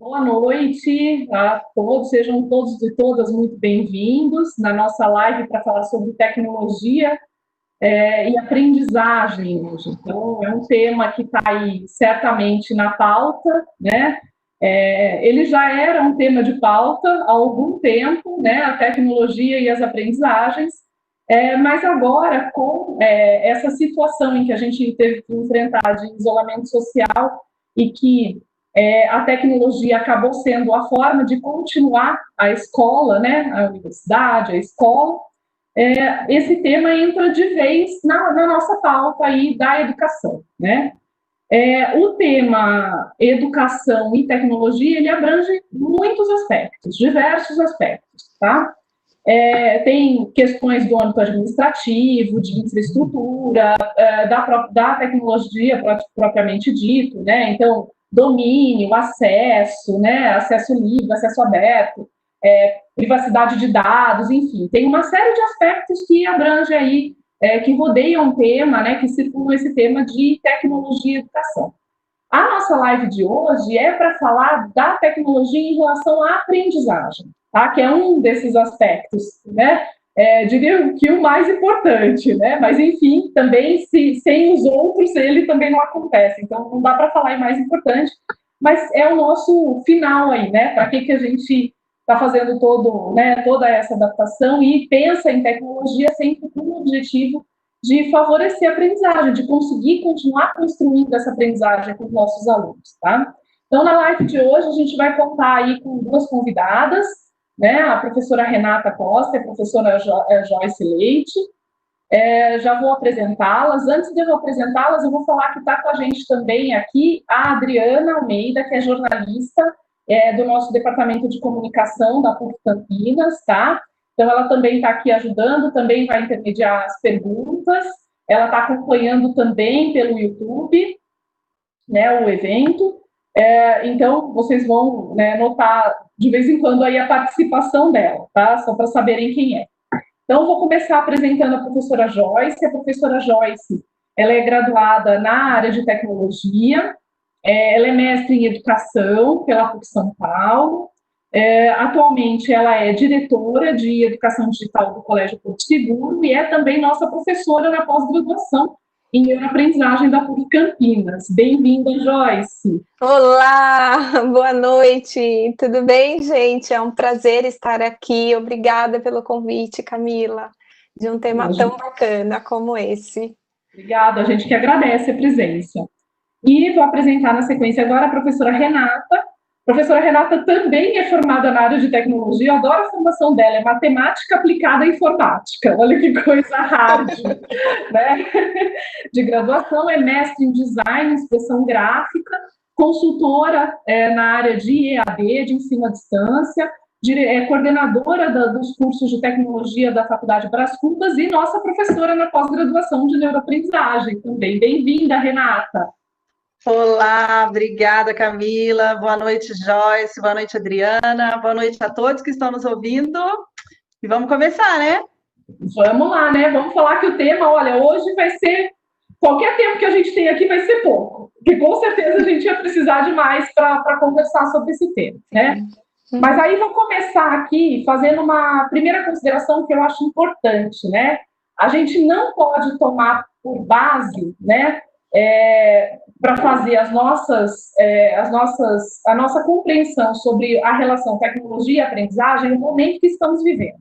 Boa noite a todos, sejam todos e todas muito bem-vindos na nossa live para falar sobre tecnologia e aprendizagem hoje. Então, é um tema que está aí certamente na pauta, né? Ele já era um tema de pauta há algum tempo, né? A tecnologia e as aprendizagens, mas agora, com essa situação em que a gente teve que enfrentar de isolamento social e que a tecnologia acabou sendo a forma de continuar a escola, né, a universidade, a escola, esse tema entra de vez na nossa pauta aí da educação, né? O tema educação e tecnologia, ele abrange muitos aspectos, diversos aspectos, tá? Tem questões do âmbito administrativo, de infraestrutura, da tecnologia propriamente dito, né? Então, domínio, acesso, né? Acesso livre, acesso aberto, privacidade de dados, enfim, tem uma série de aspectos que abrange aí, que rodeiam o tema, né? Que circulam esse tema de tecnologia e educação. A nossa live de hoje é para falar da tecnologia em relação à aprendizagem, tá? Que é um desses aspectos, né? Diria que o mais importante, né? Mas, enfim, também, sem os outros, ele também não acontece. Então, não dá para falar em mais importante, mas é o nosso final aí, né? Para que a gente está fazendo toda essa adaptação e pensa em tecnologia sempre com o objetivo de favorecer a aprendizagem, de conseguir continuar construindo essa aprendizagem com os nossos alunos, tá? Então, na live de hoje, a gente vai contar aí com duas convidadas, né? A professora Renata Costa e a professora Joyce Leite. Já vou apresentá-las. Antes de eu apresentá-las, eu vou falar que está com a gente também aqui a Adriana Almeida, que é jornalista do nosso Departamento de Comunicação da PUC Campinas, tá? Então, ela também está aqui ajudando, também vai intermediar as perguntas. Ela está acompanhando também pelo YouTube, né, o evento. Então, vocês vão, né, notar de vez em quando aí a participação dela, tá? Só para saberem quem é. Então, vou começar apresentando a professora Joyce. A professora Joyce, ela é graduada na área de tecnologia, ela é mestre em educação pela PUC São Paulo. Atualmente, ela é diretora de educação digital do Colégio Porto Seguro e é também nossa professora na pós-graduação em neuroaprendizagem da PUC Campinas. Bem-vinda, Joyce. Olá, boa noite. Tudo bem, gente? É um prazer estar aqui. Obrigada pelo convite, Camila, de um tema tão bacana como esse. Obrigada, a gente que agradece a presença. E vou apresentar na sequência agora a professora Renata. A professora Renata também é formada na área de tecnologia, eu adoro a formação dela, é matemática aplicada à informática, olha que coisa hard, né? De graduação, é mestre em design, expressão gráfica, consultora na área de EAD, de ensino à distância, coordenadora dos cursos de tecnologia da Faculdade Brás Cubas e nossa professora na pós-graduação de neuroaprendizagem também. Bem-vinda, Renata. Olá, obrigada, Camila. Boa noite, Joyce. Boa noite, Adriana. Boa noite a todos que estão nos ouvindo. E vamos começar, né? Vamos lá, né? Vamos falar que o tema, olha, hoje vai ser... Qualquer tempo que a gente tem aqui vai ser pouco, porque com certeza a gente ia precisar de mais para conversar sobre esse tema, né? Mas aí vou começar aqui fazendo uma primeira consideração que eu acho importante, né? A gente não pode tomar por base, né, para fazer a nossa compreensão sobre a relação tecnologia e aprendizagem o momento que estamos vivendo.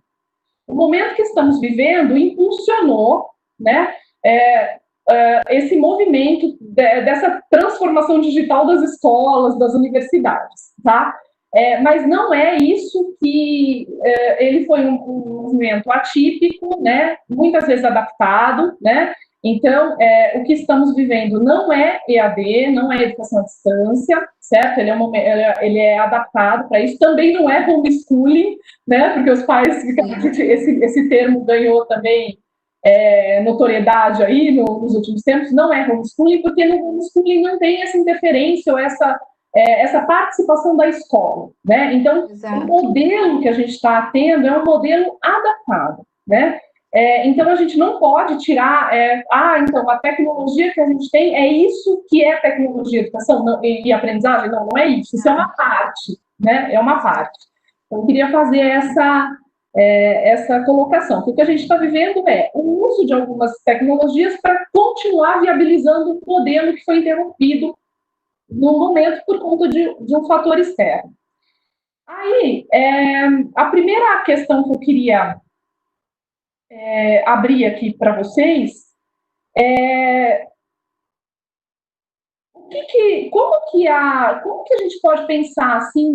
O momento que estamos vivendo impulsionou, né, esse movimento dessa transformação digital das escolas, das universidades, tá? Mas não é isso que ele foi um movimento atípico, né? Muitas vezes adaptado, né? Então, o que estamos vivendo não é EAD, não é educação à distância, certo? Ele é adaptado para isso. Também não é homeschooling, né? Porque os pais, esse termo ganhou também notoriedade aí nos últimos tempos. Não é homeschooling, porque no homeschooling não tem essa interferência ou essa participação da escola, né? Então, exato, o modelo que a gente está tendo é um modelo adaptado, né? Então, a gente não pode tirar, então, a tecnologia que a gente tem é isso que é tecnologia, educação e aprendizagem? Não, não é isso. Isso é uma parte, né? É uma parte. Então, eu queria fazer essa colocação. O que a gente está vivendo é o uso de algumas tecnologias para continuar viabilizando o modelo que foi interrompido no momento por conta de um fator externo. Aí, a primeira questão que eu queria abrir aqui para vocês como que a gente pode pensar assim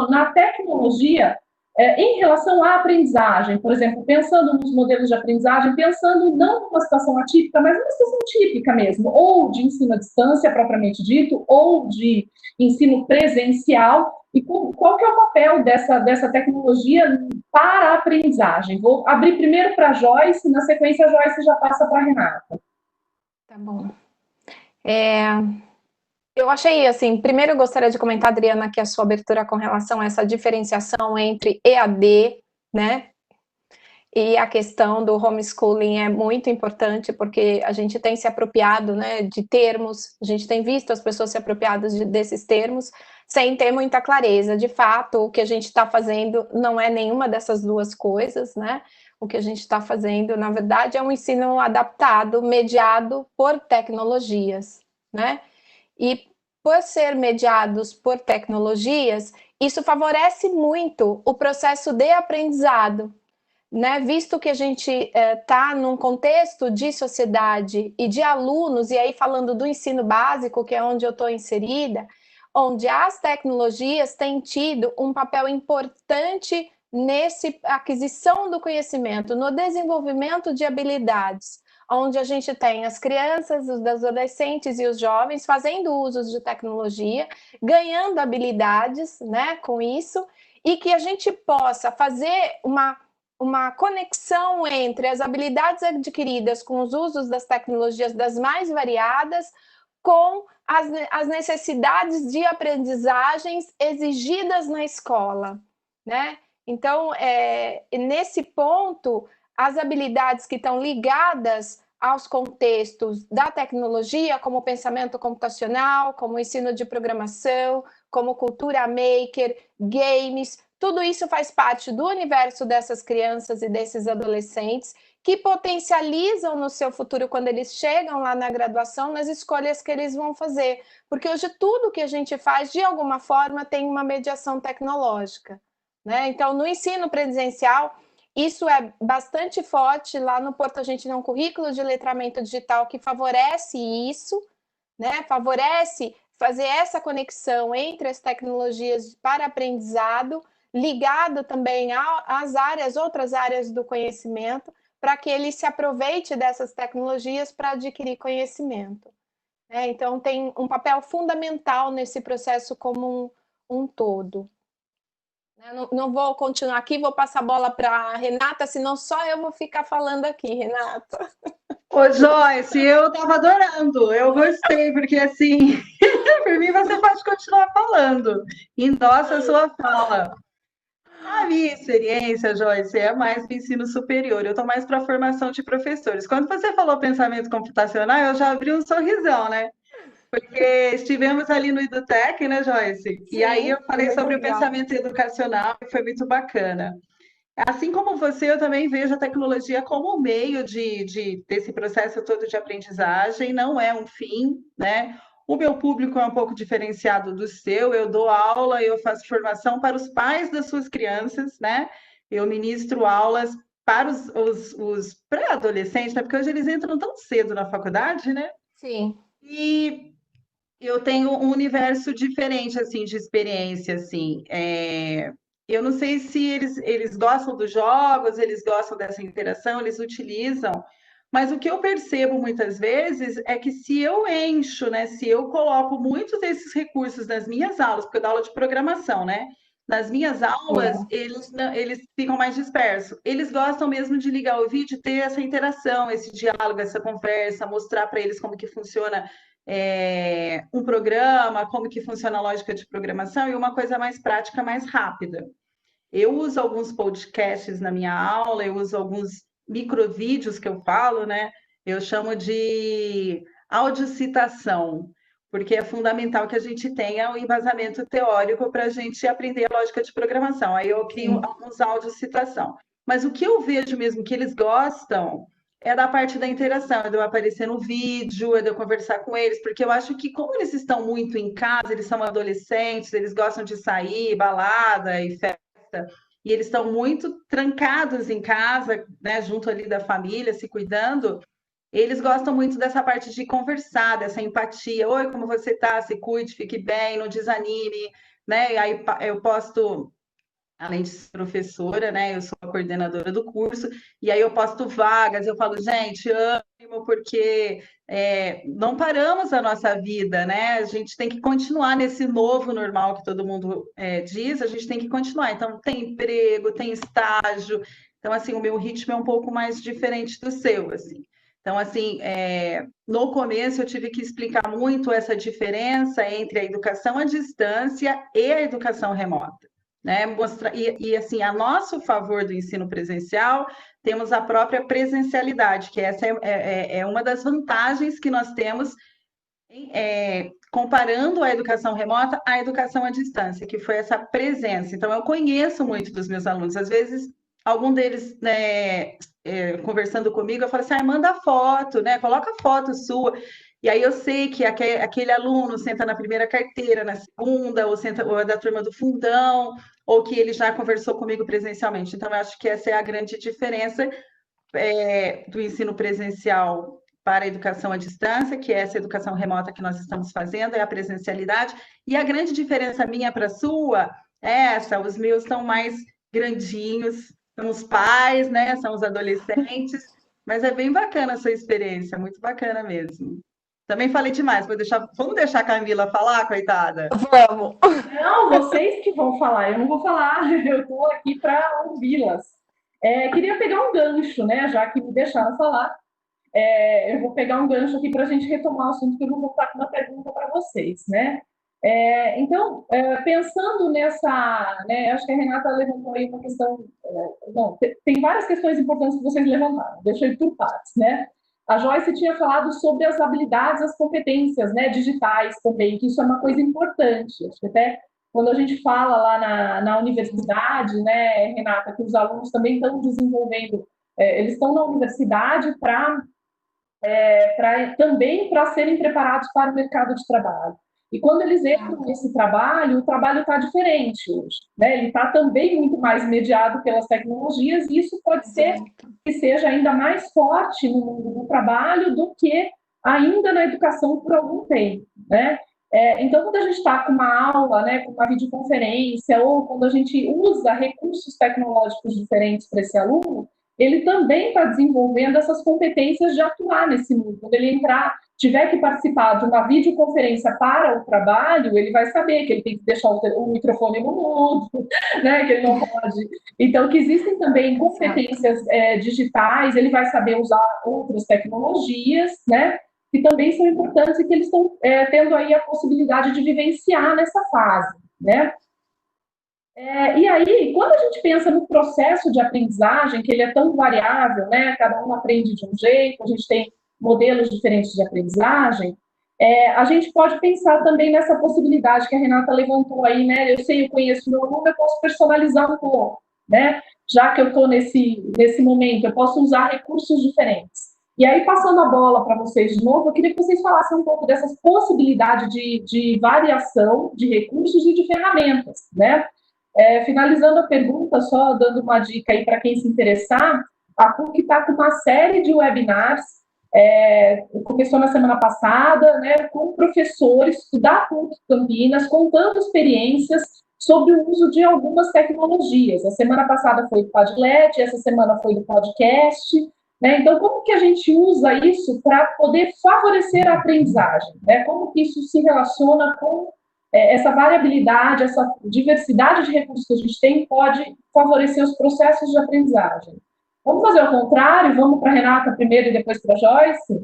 na tecnologia em relação à aprendizagem, por exemplo, pensando nos modelos de aprendizagem, pensando não numa situação atípica, mas numa situação típica mesmo, ou de ensino à distância, propriamente dito, ou de ensino presencial, e qual que é o papel dessa tecnologia para a aprendizagem? Vou abrir primeiro para a Joyce, na sequência a Joyce já passa para a Renata. Tá bom. Eu achei, assim, primeiro eu gostaria de comentar, Adriana, que a sua abertura com relação a essa diferenciação entre EAD, né, e a questão do homeschooling é muito importante, porque a gente tem se apropriado, né, de termos, a gente tem visto as pessoas se apropriadas desses termos, sem ter muita clareza. De fato, o que a gente está fazendo não é nenhuma dessas duas coisas, né, o que a gente está fazendo, na verdade, é um ensino adaptado, mediado por tecnologias, né, e por ser mediados por tecnologias, isso favorece muito o processo de aprendizado, né? Visto que a gente está num contexto de sociedade e de alunos, e aí falando do ensino básico, que é onde eu estou inserida, onde as tecnologias têm tido um papel importante nessa aquisição do conhecimento, no desenvolvimento de habilidades, onde a gente tem as crianças, os adolescentes e os jovens fazendo usos de tecnologia, ganhando habilidades, né, com isso, e que a gente possa fazer uma conexão entre as habilidades adquiridas com os usos das tecnologias das mais variadas com as necessidades de aprendizagens exigidas na escola, né? Então, nesse ponto, as habilidades que estão ligadas aos contextos da tecnologia, como pensamento computacional, como ensino de programação, como cultura maker, games, tudo isso faz parte do universo dessas crianças e desses adolescentes que potencializam no seu futuro quando eles chegam lá na graduação, nas escolhas que eles vão fazer. Porque hoje tudo que a gente faz, de alguma forma, tem uma mediação tecnológica, né? Então, no ensino presencial, isso é bastante forte. Lá no Porto a gente tem um currículo de letramento digital que favorece isso, né? Favorece fazer essa conexão entre as tecnologias para aprendizado, ligado também às outras áreas do conhecimento, para que ele se aproveite dessas tecnologias para adquirir conhecimento. Então, tem um papel fundamental nesse processo como um todo. Não vou continuar aqui, vou passar a bola para a Renata, senão só eu vou ficar falando aqui, Renata. Ô, Joyce, eu estava adorando, eu gostei, porque assim, por mim você pode continuar falando, endossa a sua fala. A minha experiência, Joyce, é mais do ensino superior, eu estou mais para a formação de professores. Quando você falou pensamento computacional, eu já abri um sorrisão, né? Porque estivemos ali no Edutech, né, Joyce? Sim, e aí eu falei sobre legal. o pensamento educacional, e foi muito bacana. Assim como você, eu também vejo a tecnologia como um meio desse processo todo de aprendizagem, não é um fim, né? O meu público é um pouco diferenciado do seu, eu dou aula, eu faço formação para os pais das suas crianças, né? Eu ministro aulas para os pré-adolescentes, né? Porque hoje eles entram tão cedo na faculdade, né? Sim. E eu tenho um universo diferente, assim, de experiência, assim. Eu não sei se eles gostam dos jogos, eles gostam dessa interação, eles utilizam, mas o que eu percebo muitas vezes é que se eu encho, né, se eu coloco muitos desses recursos nas minhas aulas, porque eu dou aula de programação, né? Nas minhas aulas, eles ficam mais dispersos. Eles gostam mesmo de ligar o vídeo, ter essa interação, esse diálogo, essa conversa, mostrar para eles como que funciona um programa, como que funciona a lógica de programação e uma coisa mais prática, mais rápida. Eu uso alguns podcasts na minha aula, eu uso alguns microvídeos que eu falo, né? Eu chamo de audiocitação, porque é fundamental que a gente tenha um embasamento teórico para a gente aprender a lógica de programação. Aí eu crio alguns audiocitação. Mas o que eu vejo mesmo que eles gostam é da parte da interação, é de eu aparecer no vídeo, é de eu conversar com eles, porque eu acho que como eles estão muito em casa, eles são adolescentes, eles gostam de sair, balada e festa, e eles estão muito trancados em casa, né, junto ali da família, se cuidando, eles gostam muito dessa parte de conversar, dessa empatia. Oi, como você está? Se cuide, fique bem, não desanime, né? E aí eu posto, além de ser professora, né? Eu sou a coordenadora do curso, e aí eu posto vagas, eu falo, gente, ânimo, porque não paramos a nossa vida, né? A gente tem que continuar nesse novo normal que todo mundo diz, a gente tem que continuar. Então, tem emprego, tem estágio. Então, assim, o meu ritmo é um pouco mais diferente do seu, assim. Então, assim, no começo eu tive que explicar muito essa diferença entre a educação à distância e a educação remota, né? Mostrar, assim, a nosso favor do ensino presencial, temos a própria presencialidade, que essa é uma das vantagens que nós temos comparando a educação remota à educação à distância, que foi essa presença. Então, eu conheço muito dos meus alunos, às vezes, algum deles, né, conversando comigo, eu falo assim, manda foto, né, coloca foto sua, e aí eu sei que aquele aluno senta na primeira carteira, na segunda, ou é da turma do fundão, ou que ele já conversou comigo presencialmente. Então, eu acho que essa é a grande diferença do ensino presencial para a educação à distância, que é essa educação remota que nós estamos fazendo, é a presencialidade. E a grande diferença minha para a sua é essa: os meus estão mais grandinhos, são os pais, né? São os adolescentes, mas é bem bacana a sua experiência, muito bacana mesmo. Também falei demais, vamos deixar a Camila falar, coitada? Vamos. Não, vocês que vão falar, eu não vou falar, eu estou aqui para ouvi-las. Queria pegar um gancho, né, já que me deixaram falar. Eu vou pegar um gancho aqui para a gente retomar o assunto, que eu vou voltar com uma pergunta para vocês, né? Então, pensando nessa, né, acho que a Renata levantou aí uma questão, não, tem várias questões importantes que vocês levantaram, deixa eu ir por partes, né? A Joyce tinha falado sobre as habilidades, as competências, né, digitais também, que isso é uma coisa importante. Acho que até quando a gente fala lá na universidade, né, Renata, que os alunos também estão desenvolvendo, eles estão na universidade também para serem preparados para o mercado de trabalho. E quando eles entram nesse trabalho, o trabalho está diferente hoje, né? Ele está também muito mais mediado pelas tecnologias, e isso pode ser que seja ainda mais forte no mundo do trabalho do que ainda na educação por algum tempo, né? Então, quando a gente está com uma aula, né, com uma videoconferência, ou quando a gente usa recursos tecnológicos diferentes para esse aluno, ele também está desenvolvendo essas competências de atuar nesse mundo. Quando ele tiver que participar de uma videoconferência para o trabalho, ele vai saber que ele tem que deixar o microfone no mudo, né, que ele não pode. Então, que existem também competências digitais, ele vai saber usar outras tecnologias, né, que também são importantes e que eles estão tendo aí a possibilidade de vivenciar nessa fase, né? E aí, quando a gente pensa no processo de aprendizagem, que ele é tão variável, né? Cada um aprende de um jeito, a gente tem modelos diferentes de aprendizagem, a gente pode pensar também nessa possibilidade que a Renata levantou aí, né? Eu conheço meu aluno, eu posso personalizar um pouco, né? Já que eu estou nesse momento, eu posso usar recursos diferentes. E aí, passando a bola para vocês de novo, eu queria que vocês falassem um pouco dessas possibilidades de variação de recursos e de ferramentas, né? Finalizando a pergunta, só dando uma dica aí para quem se interessar, a PUC está com uma série de webinars, começou na semana passada, né, com professores da PUC Campinas, contando experiências sobre o uso de algumas tecnologias. A semana passada foi do Padlet, essa semana foi do podcast, né? Então, como que a gente usa isso para poder favorecer a aprendizagem, né? Como que isso se relaciona com essa variabilidade, essa diversidade de recursos que a gente tem pode favorecer os processos de aprendizagem. Vamos fazer o contrário? Vamos para a Renata primeiro e depois para a Joyce?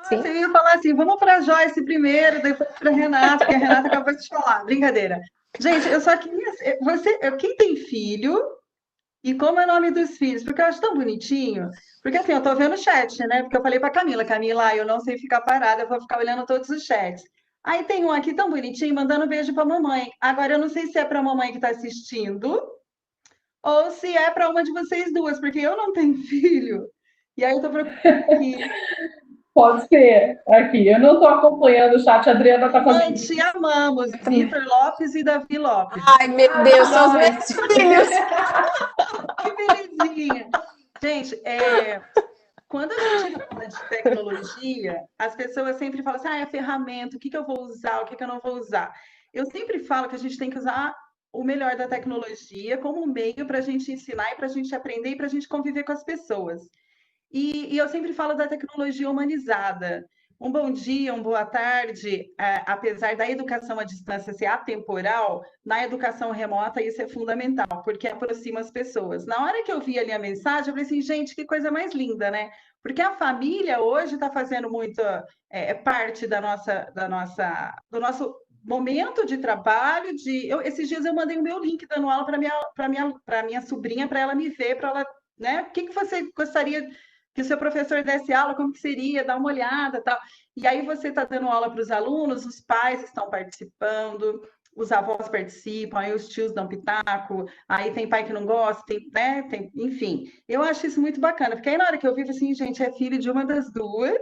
Você ia falar assim, vamos para a Joyce primeiro, depois para a Renata, porque a Renata acabou de falar. Brincadeira. Gente, eu só queria... quem tem filho E como é o nome dos filhos? Porque eu acho tão bonitinho. Porque assim, eu tô vendo o chat, né? Porque eu falei pra Camila, Camila, eu não sei ficar parada, eu vou ficar olhando todos os chats. Aí tem um aqui tão bonitinho, mandando beijo pra mamãe. Agora eu não sei se é pra mamãe que tá assistindo ou se é pra uma de vocês duas, porque eu não tenho filho. E aí eu tô procurando aqui. Pode ser aqui. Eu não estou acompanhando o chat, a Adriana está Mãe, fazendo. te amamos, Também. Vitor Lopes e Davi Lopes. Ai, meu Deus, são os Nós. meus filhos. Que belezinha! Gente, quando a gente fala de tecnologia, as pessoas sempre falam assim, é ferramenta, o que que eu vou usar, o que que eu não vou usar. Eu sempre falo que a gente tem que usar o melhor da tecnologia como um meio para a gente ensinar e para a gente aprender e para a gente conviver com as pessoas. E eu sempre falo da tecnologia humanizada. Um bom dia, uma boa tarde, apesar da educação à distância ser atemporal, na educação remota isso é fundamental, porque aproxima as pessoas. Na hora que eu vi ali a mensagem, eu falei assim, gente, que coisa mais linda, né? Porque a família hoje está fazendo muito parte do nosso momento de trabalho. Esses dias eu mandei o meu link dando aula para minha sobrinha, para ela me ver, para ela, né? O que que você gostaria que o seu professor desse aula, como que seria, dar uma olhada, tal. E aí você está dando aula para os alunos, os pais estão participando, os avós participam, aí os tios dão pitaco, aí tem pai que não gosta, né? Enfim, eu acho isso muito bacana, porque aí na hora que eu vivo assim, gente, é filho de uma das duas,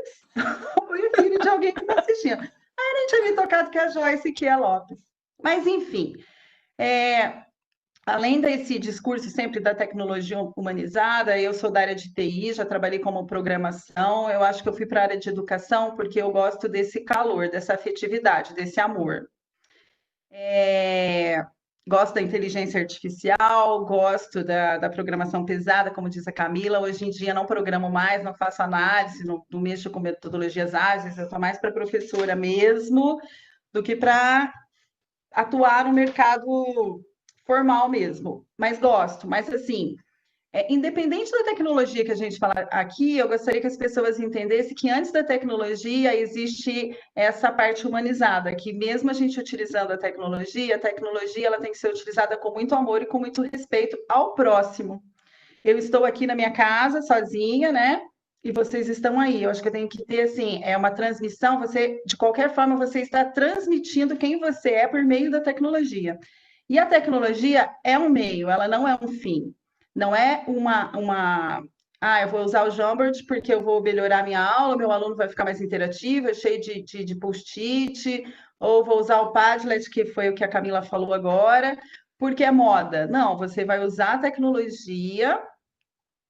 ou é filho de alguém que está assistindo. Aí nem tinha me tocado que é a Joyce e que é a Lopes. Mas, enfim, é, além desse discurso sempre da tecnologia humanizada, eu sou da área de TI, já trabalhei como programação. Eu acho que eu fui para a área de educação porque eu gosto desse calor, dessa afetividade, desse amor. Gosto da inteligência artificial, gosto da programação pesada, como diz a Camila. Hoje em dia não programo mais, não faço análise, não mexo com metodologias ágeis, eu estou mais para professora mesmo do que para atuar no mercado formal mesmo, mas gosto. Mas assim, independente da tecnologia que a gente fala aqui, eu gostaria que as pessoas entendessem que antes da tecnologia existe essa parte humanizada, que mesmo a gente utilizando a tecnologia ela tem que ser utilizada com muito amor e com muito respeito ao próximo. Eu estou aqui na minha casa sozinha, né? E vocês estão aí. Eu acho que eu tenho que ter assim, uma transmissão. Você, de qualquer forma, você está transmitindo quem você é por meio da tecnologia. E a tecnologia é um meio, ela não é um fim. Não é eu vou usar o Jamboard porque eu vou melhorar minha aula, meu aluno vai ficar mais interativo, cheio de post-it, ou vou usar o Padlet, que foi o que a Camila falou agora, porque é moda. Não, você vai usar a tecnologia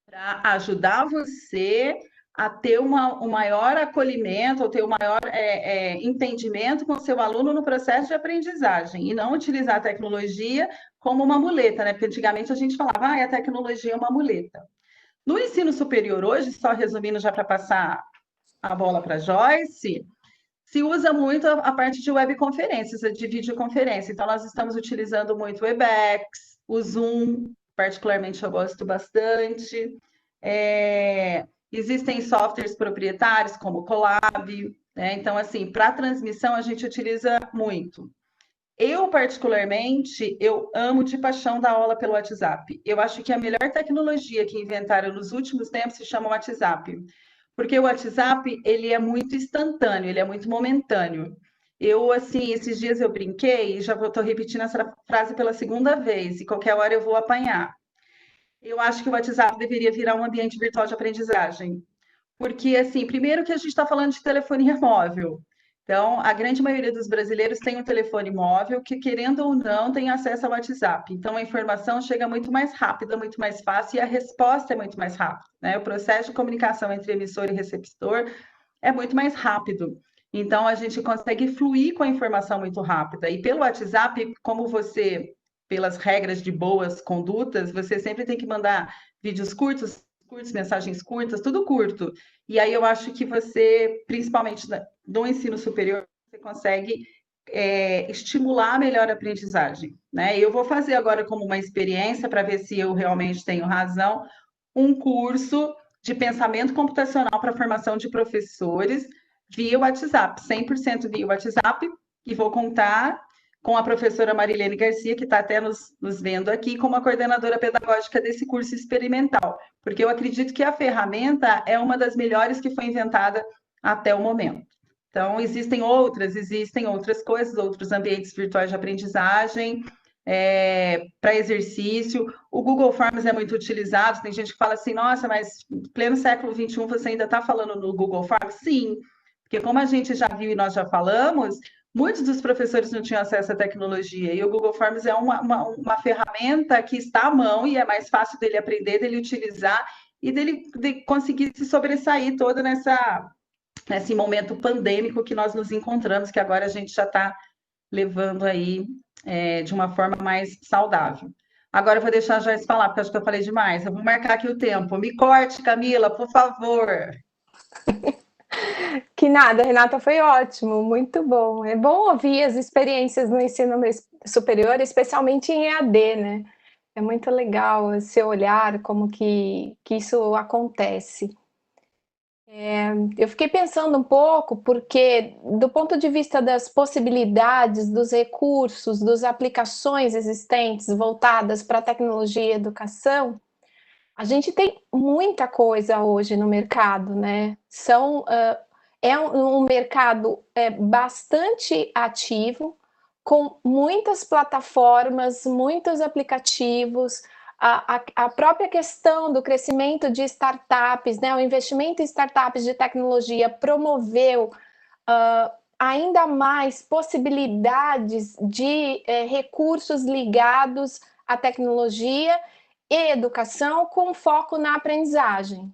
para ajudar você a ter um maior acolhimento, ou ter um maior entendimento com o seu aluno no processo de aprendizagem, e não utilizar a tecnologia como uma muleta, né? Porque antigamente a gente falava, a tecnologia é uma muleta. No ensino superior hoje, só resumindo já para passar a bola para a Joyce, se usa muito a parte de webconferências, de videoconferência. Então, nós estamos utilizando muito o Webex, o Zoom, particularmente eu gosto bastante. Existem softwares proprietários, como o Colab, né? Então, assim, para transmissão a gente utiliza muito. Eu, particularmente, eu amo de paixão dar aula pelo WhatsApp. Eu acho que a melhor tecnologia que inventaram nos últimos tempos se chama WhatsApp. Porque o WhatsApp, ele é muito instantâneo, ele é muito momentâneo. Eu, assim, esses dias eu brinquei, e já estou repetindo essa frase pela segunda vez, e qualquer hora eu vou apanhar. Eu acho que o WhatsApp deveria virar um ambiente virtual de aprendizagem. Porque, assim, primeiro que a gente está falando de telefonia móvel. Então, a grande maioria dos brasileiros tem um telefone móvel que, querendo ou não, tem acesso ao WhatsApp. Então, a informação chega muito mais rápida, muito mais fácil e a resposta é muito mais rápida, né? O processo de comunicação entre emissor e receptor é muito mais rápido. Então, a gente consegue fluir com a informação muito rápida. E pelo WhatsApp, como você, pelas regras de boas condutas, você sempre tem que mandar vídeos curtos, mensagens curtas, tudo curto. E aí eu acho que você, principalmente no ensino superior, você consegue estimular melhor a aprendizagem, né? Eu vou fazer agora como uma experiência para ver se eu realmente tenho razão, um curso de pensamento computacional para formação de professores via WhatsApp, 100% via WhatsApp, e vou contar com a professora Marilene Garcia, que está até nos vendo aqui, como a coordenadora pedagógica desse curso experimental, porque eu acredito que a ferramenta é uma das melhores que foi inventada até o momento. Então, existem outras coisas, outros ambientes virtuais de aprendizagem, para exercício. O Google Forms é muito utilizado, tem gente que fala assim, nossa, mas em pleno século XXI você ainda está falando no Google Forms? Sim, porque como a gente já viu e nós já falamos, muitos dos professores não tinham acesso à tecnologia, e o Google Forms é uma ferramenta que está à mão e é mais fácil dele aprender, dele utilizar e de conseguir se sobressair todo nesse momento pandêmico que nós nos encontramos, que agora a gente já está levando aí de uma forma mais saudável. Agora eu vou deixar a Joyce falar, porque acho que eu falei demais. Eu vou marcar aqui o tempo. Me corte, Camila, por favor. Que nada, Renata, foi ótimo, muito bom. É bom ouvir as experiências no ensino superior, especialmente em EAD, né? É muito legal esse olhar, como que isso acontece. Eu fiquei pensando um pouco, porque do ponto de vista das possibilidades, dos recursos, das aplicações existentes voltadas para a tecnologia e educação, a gente tem muita coisa hoje no mercado, né? É um mercado bastante ativo, com muitas plataformas, muitos aplicativos, a própria questão do crescimento de startups, né? O investimento em startups de tecnologia promoveu ainda mais possibilidades de recursos ligados à tecnologia e educação com foco na aprendizagem.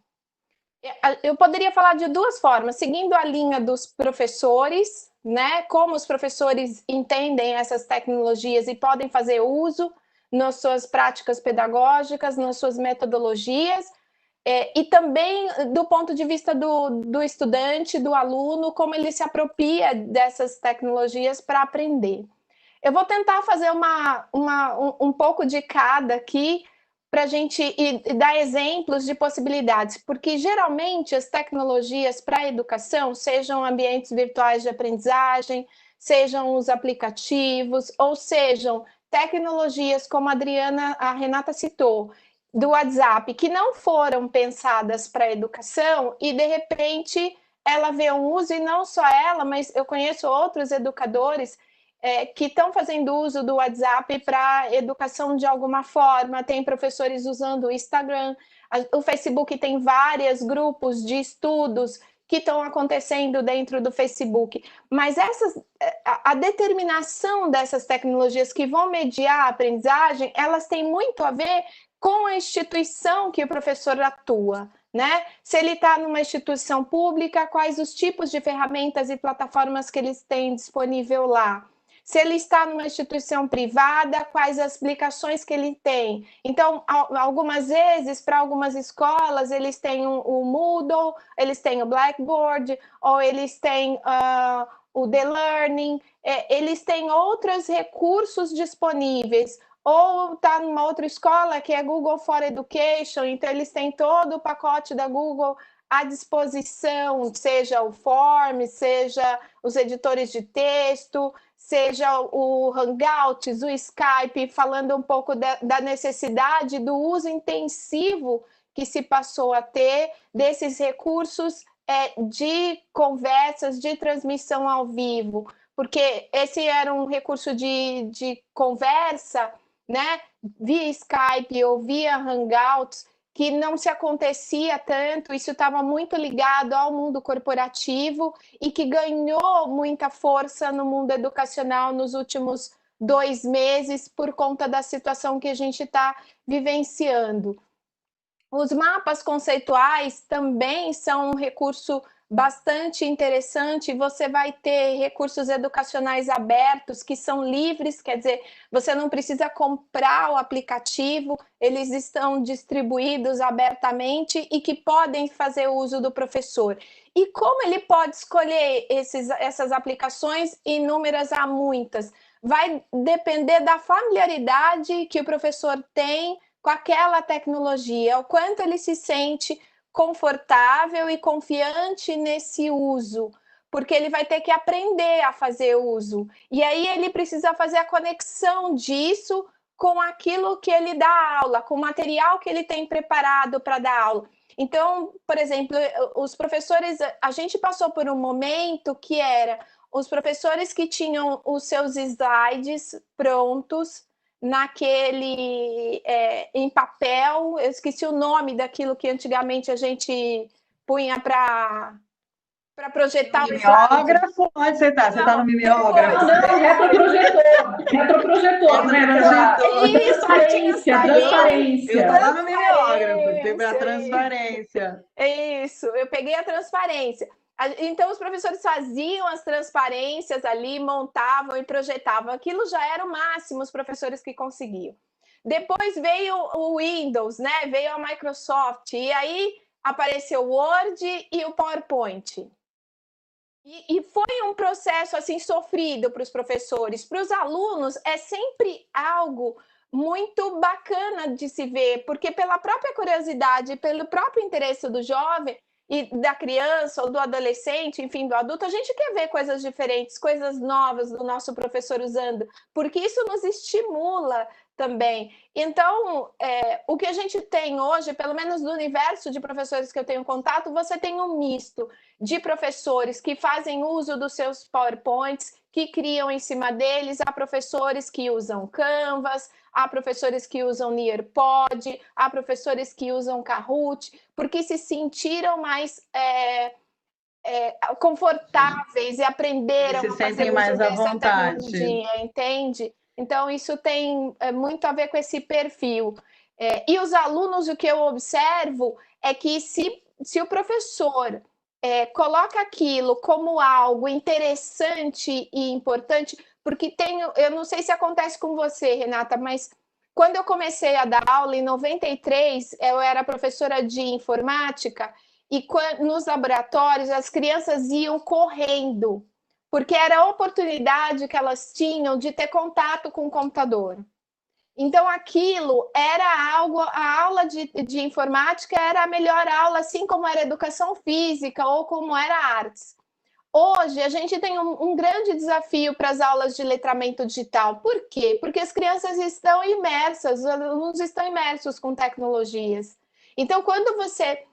Eu poderia falar de duas formas, seguindo a linha dos professores, né? Como os professores entendem essas tecnologias e podem fazer uso nas suas práticas pedagógicas, nas suas metodologias, e também do ponto de vista do estudante, do aluno, como ele se apropria dessas tecnologias para aprender. Eu vou tentar fazer um pouco de cada aqui, para a gente dar exemplos de possibilidades, porque geralmente as tecnologias para a educação, sejam ambientes virtuais de aprendizagem, sejam os aplicativos, ou sejam tecnologias como a Renata citou, do WhatsApp, que não foram pensadas para a educação e de repente ela vê um uso, e não só ela, mas eu conheço outros educadores que estão fazendo uso do WhatsApp para educação de alguma forma, tem professores usando o Instagram, o Facebook tem vários grupos de estudos que estão acontecendo dentro do Facebook, mas a determinação dessas tecnologias que vão mediar a aprendizagem, elas têm muito a ver com a instituição que o professor atua, né? Se ele está numa instituição pública, quais os tipos de ferramentas e plataformas que eles têm disponível lá? Se ele está numa instituição privada, quais as aplicações que ele tem. Então, algumas vezes, para algumas escolas, eles têm o Moodle, eles têm o Blackboard, ou eles têm o The Learning, eles têm outros recursos disponíveis. Ou está numa outra escola que é Google for Education, então eles têm todo o pacote da Google à disposição, seja o Forms, seja os editores de texto, seja o Hangouts, o Skype, falando um pouco da necessidade do uso intensivo que se passou a ter desses recursos de conversas, de transmissão ao vivo, porque esse era um recurso de conversa, né, via Skype ou via Hangouts, que não se acontecia tanto, isso estava muito ligado ao mundo corporativo e que ganhou muita força no mundo educacional nos últimos 2 meses por conta da situação que a gente está vivenciando. Os mapas conceituais também são um recurso bastante interessante. Você vai ter recursos educacionais abertos que são livres, quer dizer, você não precisa comprar o aplicativo, eles estão distribuídos abertamente e que podem fazer uso do professor. E como ele pode escolher essas aplicações? Inúmeras, há muitas. Vai depender da familiaridade que o professor tem com aquela tecnologia, o quanto ele se sente confortável e confiante nesse uso, porque ele vai ter que aprender a fazer uso. E aí ele precisa fazer a conexão disso com aquilo que ele dá aula, com o material que ele tem preparado para dar aula. Então, por exemplo, os professores, a gente passou por um momento que era os professores que tinham os seus slides prontos em papel, eu esqueci o nome daquilo que antigamente a gente punha para projetar o mimeógrafo? Onde você está? Você está no mimeógrafo? Não, retroprojetor, né? Transparência. Eu estou lá no mimeógrafo, tem para transparência. Isso, eu peguei a transparência. Então, os professores faziam as transparências ali, montavam e projetavam. Aquilo já era o máximo, os professores que conseguiam. Depois veio o Windows, né? Veio a Microsoft, e aí apareceu o Word e o PowerPoint. E foi um processo assim sofrido para os professores. Para os alunos, é sempre algo muito bacana de se ver, porque pela própria curiosidade, pelo próprio interesse do jovem, e da criança ou do adolescente, enfim, do adulto, a gente quer ver coisas diferentes, coisas novas do nosso professor usando, porque isso nos estimula também. Então, o que a gente tem hoje, pelo menos no universo de professores que eu tenho contato, você tem um misto de professores que fazem uso dos seus PowerPoints, que criam em cima deles, há professores que usam Canvas, há professores que usam Nearpod, há professores que usam Kahoot, porque se sentiram mais confortáveis e aprenderam se a fazer sentem mais à vontade. Tecnologia, entende? Então, isso tem muito a ver com esse perfil. E os alunos, o que eu observo é que se o professor coloca aquilo como algo interessante e importante, porque eu não sei se acontece com você, Renata, mas quando eu comecei a dar aula, em 93, eu era professora de informática, e nos laboratórios as crianças iam correndo, porque era a oportunidade que elas tinham de ter contato com o computador. Então, aquilo era algo, a aula de informática era a melhor aula, assim como era educação física ou como era artes. Hoje, a gente tem um grande desafio para as aulas de letramento digital. Por quê? Porque as crianças estão imersas, os alunos estão imersos com tecnologias. Então, quando você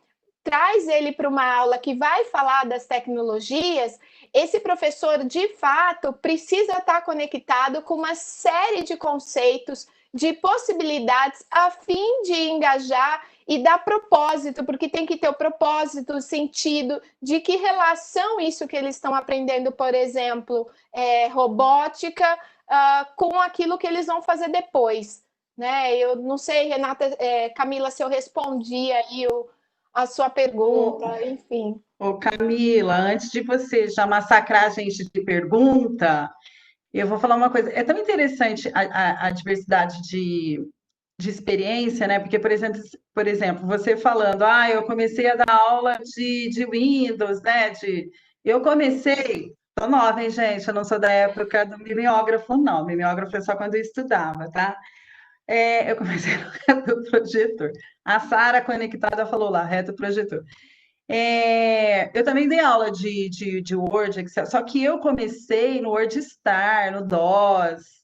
traz ele para uma aula que vai falar das tecnologias, esse professor, de fato, precisa estar conectado com uma série de conceitos, de possibilidades, a fim de engajar e dar propósito, porque tem que ter o propósito, o sentido de que relação isso que eles estão aprendendo, por exemplo, robótica, com aquilo que eles vão fazer depois. Né? Eu não sei, Renata, Camila, se eu respondi aí a sua pergunta, enfim. Ô, Camila, antes de você já massacrar a gente de pergunta, eu vou falar uma coisa. É tão interessante a diversidade de experiência, né? Porque, por exemplo, você falando, eu comecei a dar aula de Windows, né? Eu comecei, tô nova, hein, gente? Eu não sou da época do mimeógrafo, não. Mimeógrafo é só quando eu estudava, tá? Eu comecei no retroprojetor. A Sara conectada falou lá, retroprojetor. Eu também dei aula de Word, Excel, só que eu comecei no WordStar, no DOS.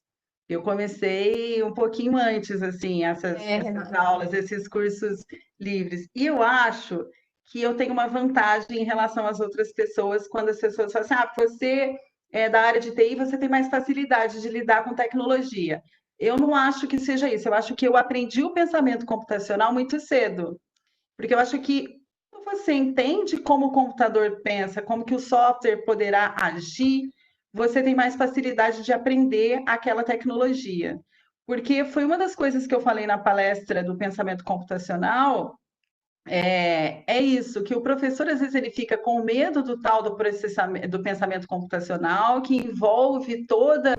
Eu comecei um pouquinho antes, assim, essas aulas, esses cursos livres. E eu acho que eu tenho uma vantagem em relação às outras pessoas, quando as pessoas falam assim, você é da área de TI, você tem mais facilidade de lidar com tecnologia. Eu não acho que seja isso, eu acho que eu aprendi o pensamento computacional muito cedo, porque eu acho que quando você entende como o computador pensa, como que o software poderá agir, você tem mais facilidade de aprender aquela tecnologia. Porque foi uma das coisas que eu falei na palestra do pensamento computacional, isso, que o professor, às vezes, ele fica com medo do tal do processamento, do pensamento computacional, que envolve toda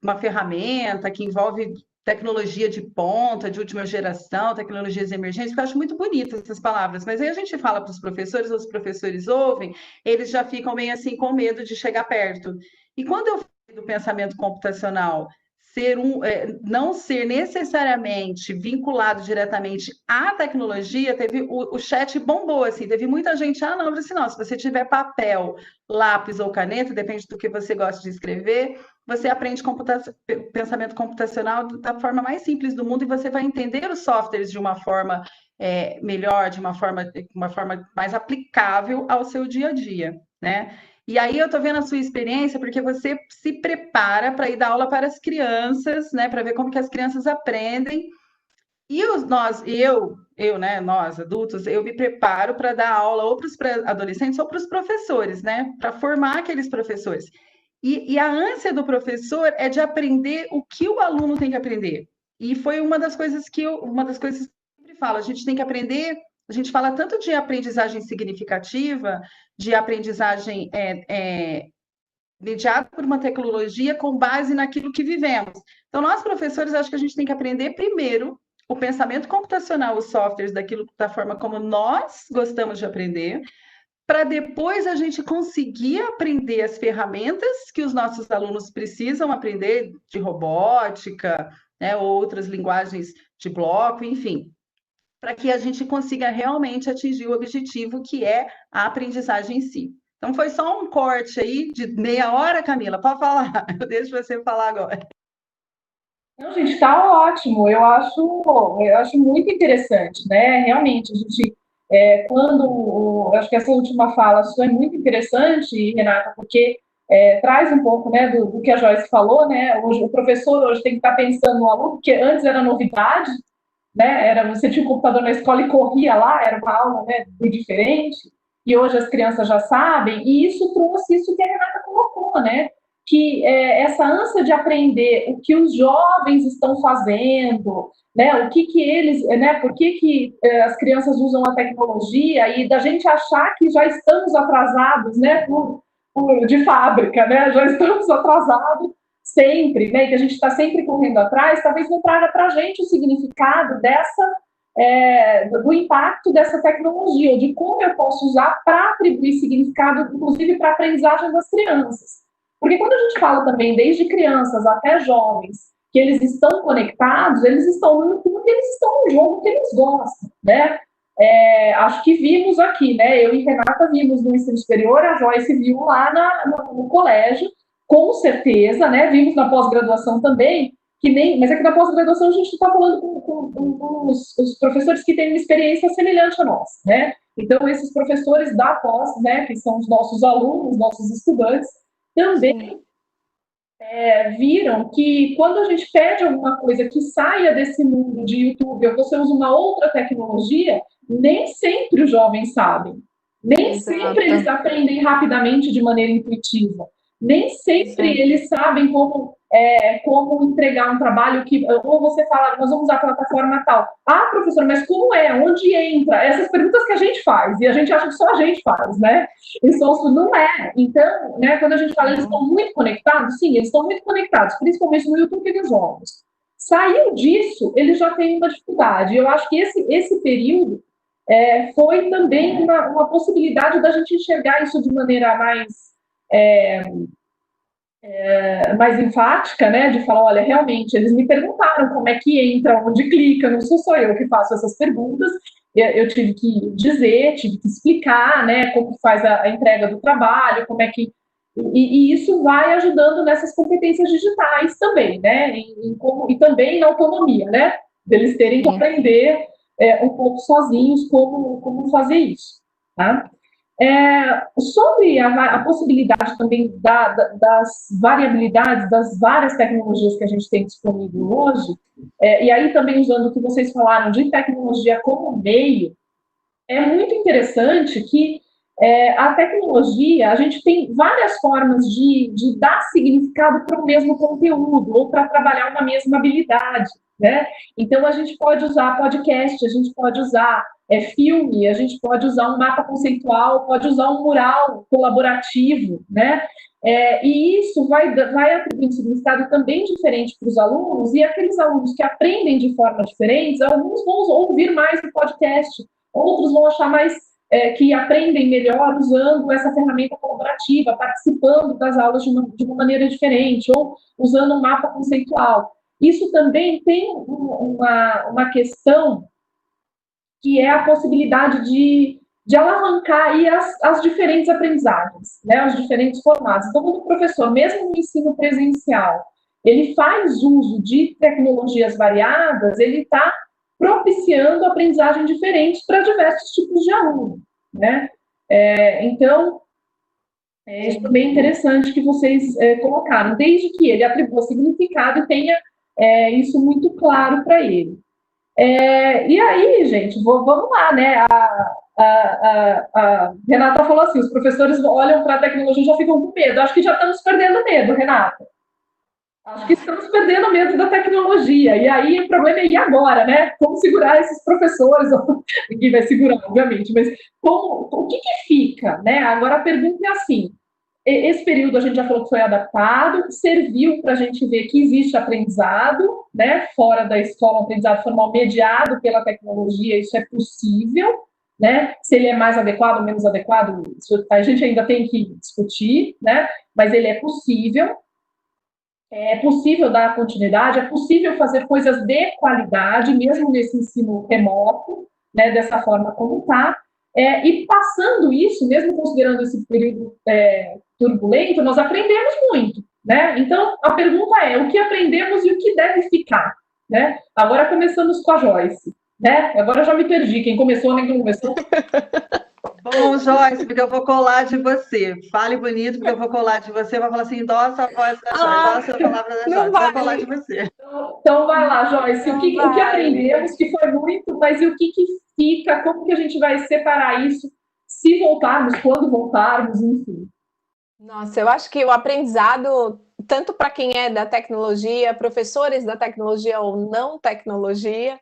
uma ferramenta, que envolve tecnologia de ponta, de última geração, tecnologias emergentes, que eu acho muito bonito essas palavras, mas aí a gente fala para os professores ouvem, eles já ficam meio assim com medo de chegar perto. E quando eu falo do pensamento computacional não ser necessariamente vinculado diretamente à tecnologia, o chat bombou, assim, teve muita gente, não, assim, não, se você tiver papel, lápis ou caneta, depende do que você gosta de escrever, você aprende pensamento computacional da forma mais simples do mundo e você vai entender os softwares de uma forma melhor, de uma forma mais aplicável ao seu dia a dia, né? E aí eu estou vendo a sua experiência porque você se prepara para ir dar aula para as crianças, né? Para ver como que as crianças aprendem. E nós adultos, eu me preparo para dar aula ou para os adolescentes ou para os professores, né? Para formar aqueles professores. E a ânsia do professor é de aprender o que o aluno tem que aprender. E foi uma das coisas que eu sempre falo, a gente tem que aprender. A gente fala tanto de aprendizagem significativa, de aprendizagem mediada por uma tecnologia com base naquilo que vivemos. Então, nós, professores, acho que a gente tem que aprender primeiro o pensamento computacional, os softwares, da forma como nós gostamos de aprender, para depois a gente conseguir aprender as ferramentas que os nossos alunos precisam aprender, de robótica, né, ou outras linguagens de bloco, enfim, para que a gente consiga realmente atingir o objetivo, que é a aprendizagem em si. Então, foi só um corte aí de meia hora, Camila, pode falar, eu deixo você falar agora. Não, gente, está ótimo, eu acho muito interessante, né? Realmente, a gente, eu acho que essa última fala sua é muito interessante, Renata, porque traz um pouco, né, do que a Joyce falou, né? Hoje, o professor hoje tem que estar pensando no aluno, porque antes era novidade, né? Você tinha um computador na escola e corria lá, era uma aula, né, muito diferente, e hoje as crianças já sabem, e isso trouxe isso que a Renata colocou, né? Que essa ânsia de aprender o que os jovens estão fazendo, né? O que eles, né? Por que as crianças usam a tecnologia e da gente achar que já estamos atrasados, né? De fábrica, né? Já estamos atrasados sempre, né? Que a gente está sempre correndo atrás, talvez não traga para a gente o significado do impacto dessa tecnologia, de como eu posso usar para atribuir significado, inclusive para a aprendizagem das crianças. Porque quando a gente fala também, desde crianças até jovens, que eles estão conectados, eles estão no YouTube, eles estão no jogo que eles gostam, né? Acho que vimos aqui, né? Eu e Renata vimos no ensino superior, a Joyce viu lá no colégio, com certeza, né? Vimos na pós-graduação também, mas aqui na pós-graduação a gente está falando com os professores que têm uma experiência semelhante a nós, né? Então, esses professores da pós, né, que são os nossos alunos, nossos estudantes, também viram que quando a gente pede alguma coisa que saia desse mundo de YouTube, ou você usa uma outra tecnologia, nem sempre os jovens sabem. Nem sempre eles aprendem rapidamente de maneira intuitiva. Nem sempre eles sabem como entregar um trabalho que... Ou você fala, nós vamos usar a plataforma tal. Ah, professor, mas como é? Onde entra? Essas perguntas que a gente faz. E a gente acha que só a gente faz, né? Não é. Então, né, quando a gente fala, eles estão muito conectados, sim, eles estão muito conectados, principalmente no YouTube e nos jogos. Saiu disso, eles já têm uma dificuldade. Eu acho que esse período foi também uma possibilidade da gente enxergar isso de maneira mais enfática, né, de falar, olha, realmente, eles me perguntaram como é que entra, onde clica, não sou só eu que faço essas perguntas, eu tive que dizer, tive que explicar, né, como faz a entrega do trabalho, como é que... E isso vai ajudando nessas competências digitais também, né, e também na autonomia, né, deles terem que aprender um pouco sozinhos como fazer isso, tá? Sobre a possibilidade também das variabilidades das várias tecnologias que a gente tem disponível hoje, e aí também usando o que vocês falaram de tecnologia como meio, é muito interessante que a tecnologia, a gente tem várias formas de dar significado para o mesmo conteúdo, ou para trabalhar uma mesma habilidade, né? Então, a gente pode usar podcast, a gente pode usar filme, a gente pode usar um mapa conceitual, pode usar um mural colaborativo, né? E isso vai atribuir um significado também diferente para os alunos, e aqueles alunos que aprendem de forma diferente, alguns vão ouvir mais o podcast, outros vão achar mais que aprendem melhor usando essa ferramenta colaborativa, participando das aulas de uma maneira diferente, ou usando um mapa conceitual. Isso também tem uma questão que é a possibilidade de alavancar aí as diferentes aprendizagens, né, os diferentes formatos. Então, quando o professor, mesmo no ensino presencial, ele faz uso de tecnologias variadas, ele está propiciando aprendizagem diferente para diversos tipos de aluno, né? Então, isso é bem interessante que vocês colocaram, desde que ele atribua significado e tenha isso muito claro para ele. E aí, gente, vamos lá, né? A Renata falou assim: os professores olham para a tecnologia e já ficam com medo. Acho que já estamos perdendo medo, Renata. Acho que estamos perdendo medo da tecnologia. E aí o problema é ir agora, né? Como segurar esses professores? Ninguém vai segurar, obviamente, mas o que fica, né? Agora a pergunta é assim: esse período a gente já falou que foi adaptado, serviu para a gente ver que existe aprendizado, né? Fora da escola, um aprendizado formal mediado pela tecnologia, isso é possível, né? Se ele é mais adequado ou menos adequado, a gente ainda tem que discutir, né? Mas ele é possível. É possível dar continuidade, é possível fazer coisas de qualidade, mesmo nesse ensino remoto, né, dessa forma como está. E passando isso, mesmo considerando esse período turbulento, nós aprendemos muito, né? Então, a pergunta é, o que aprendemos e o que deve ficar, né? Agora começamos com a Joyce, né? Agora eu já me perdi, quem começou, nem quem começou. Bom, Joyce, porque eu vou colar de você. Fale bonito, porque eu vou colar de você. Vai falar assim, endossa a voz da Joyce, endossa a palavra da Joyce. Vou colar de você. Então vai lá, Joyce. O que aprendemos, que foi muito, mas e o que fica? Como que a gente vai separar isso, se voltarmos, quando voltarmos, enfim. Nossa, eu acho que o aprendizado, tanto para quem é da tecnologia, professores da tecnologia ou não tecnologia,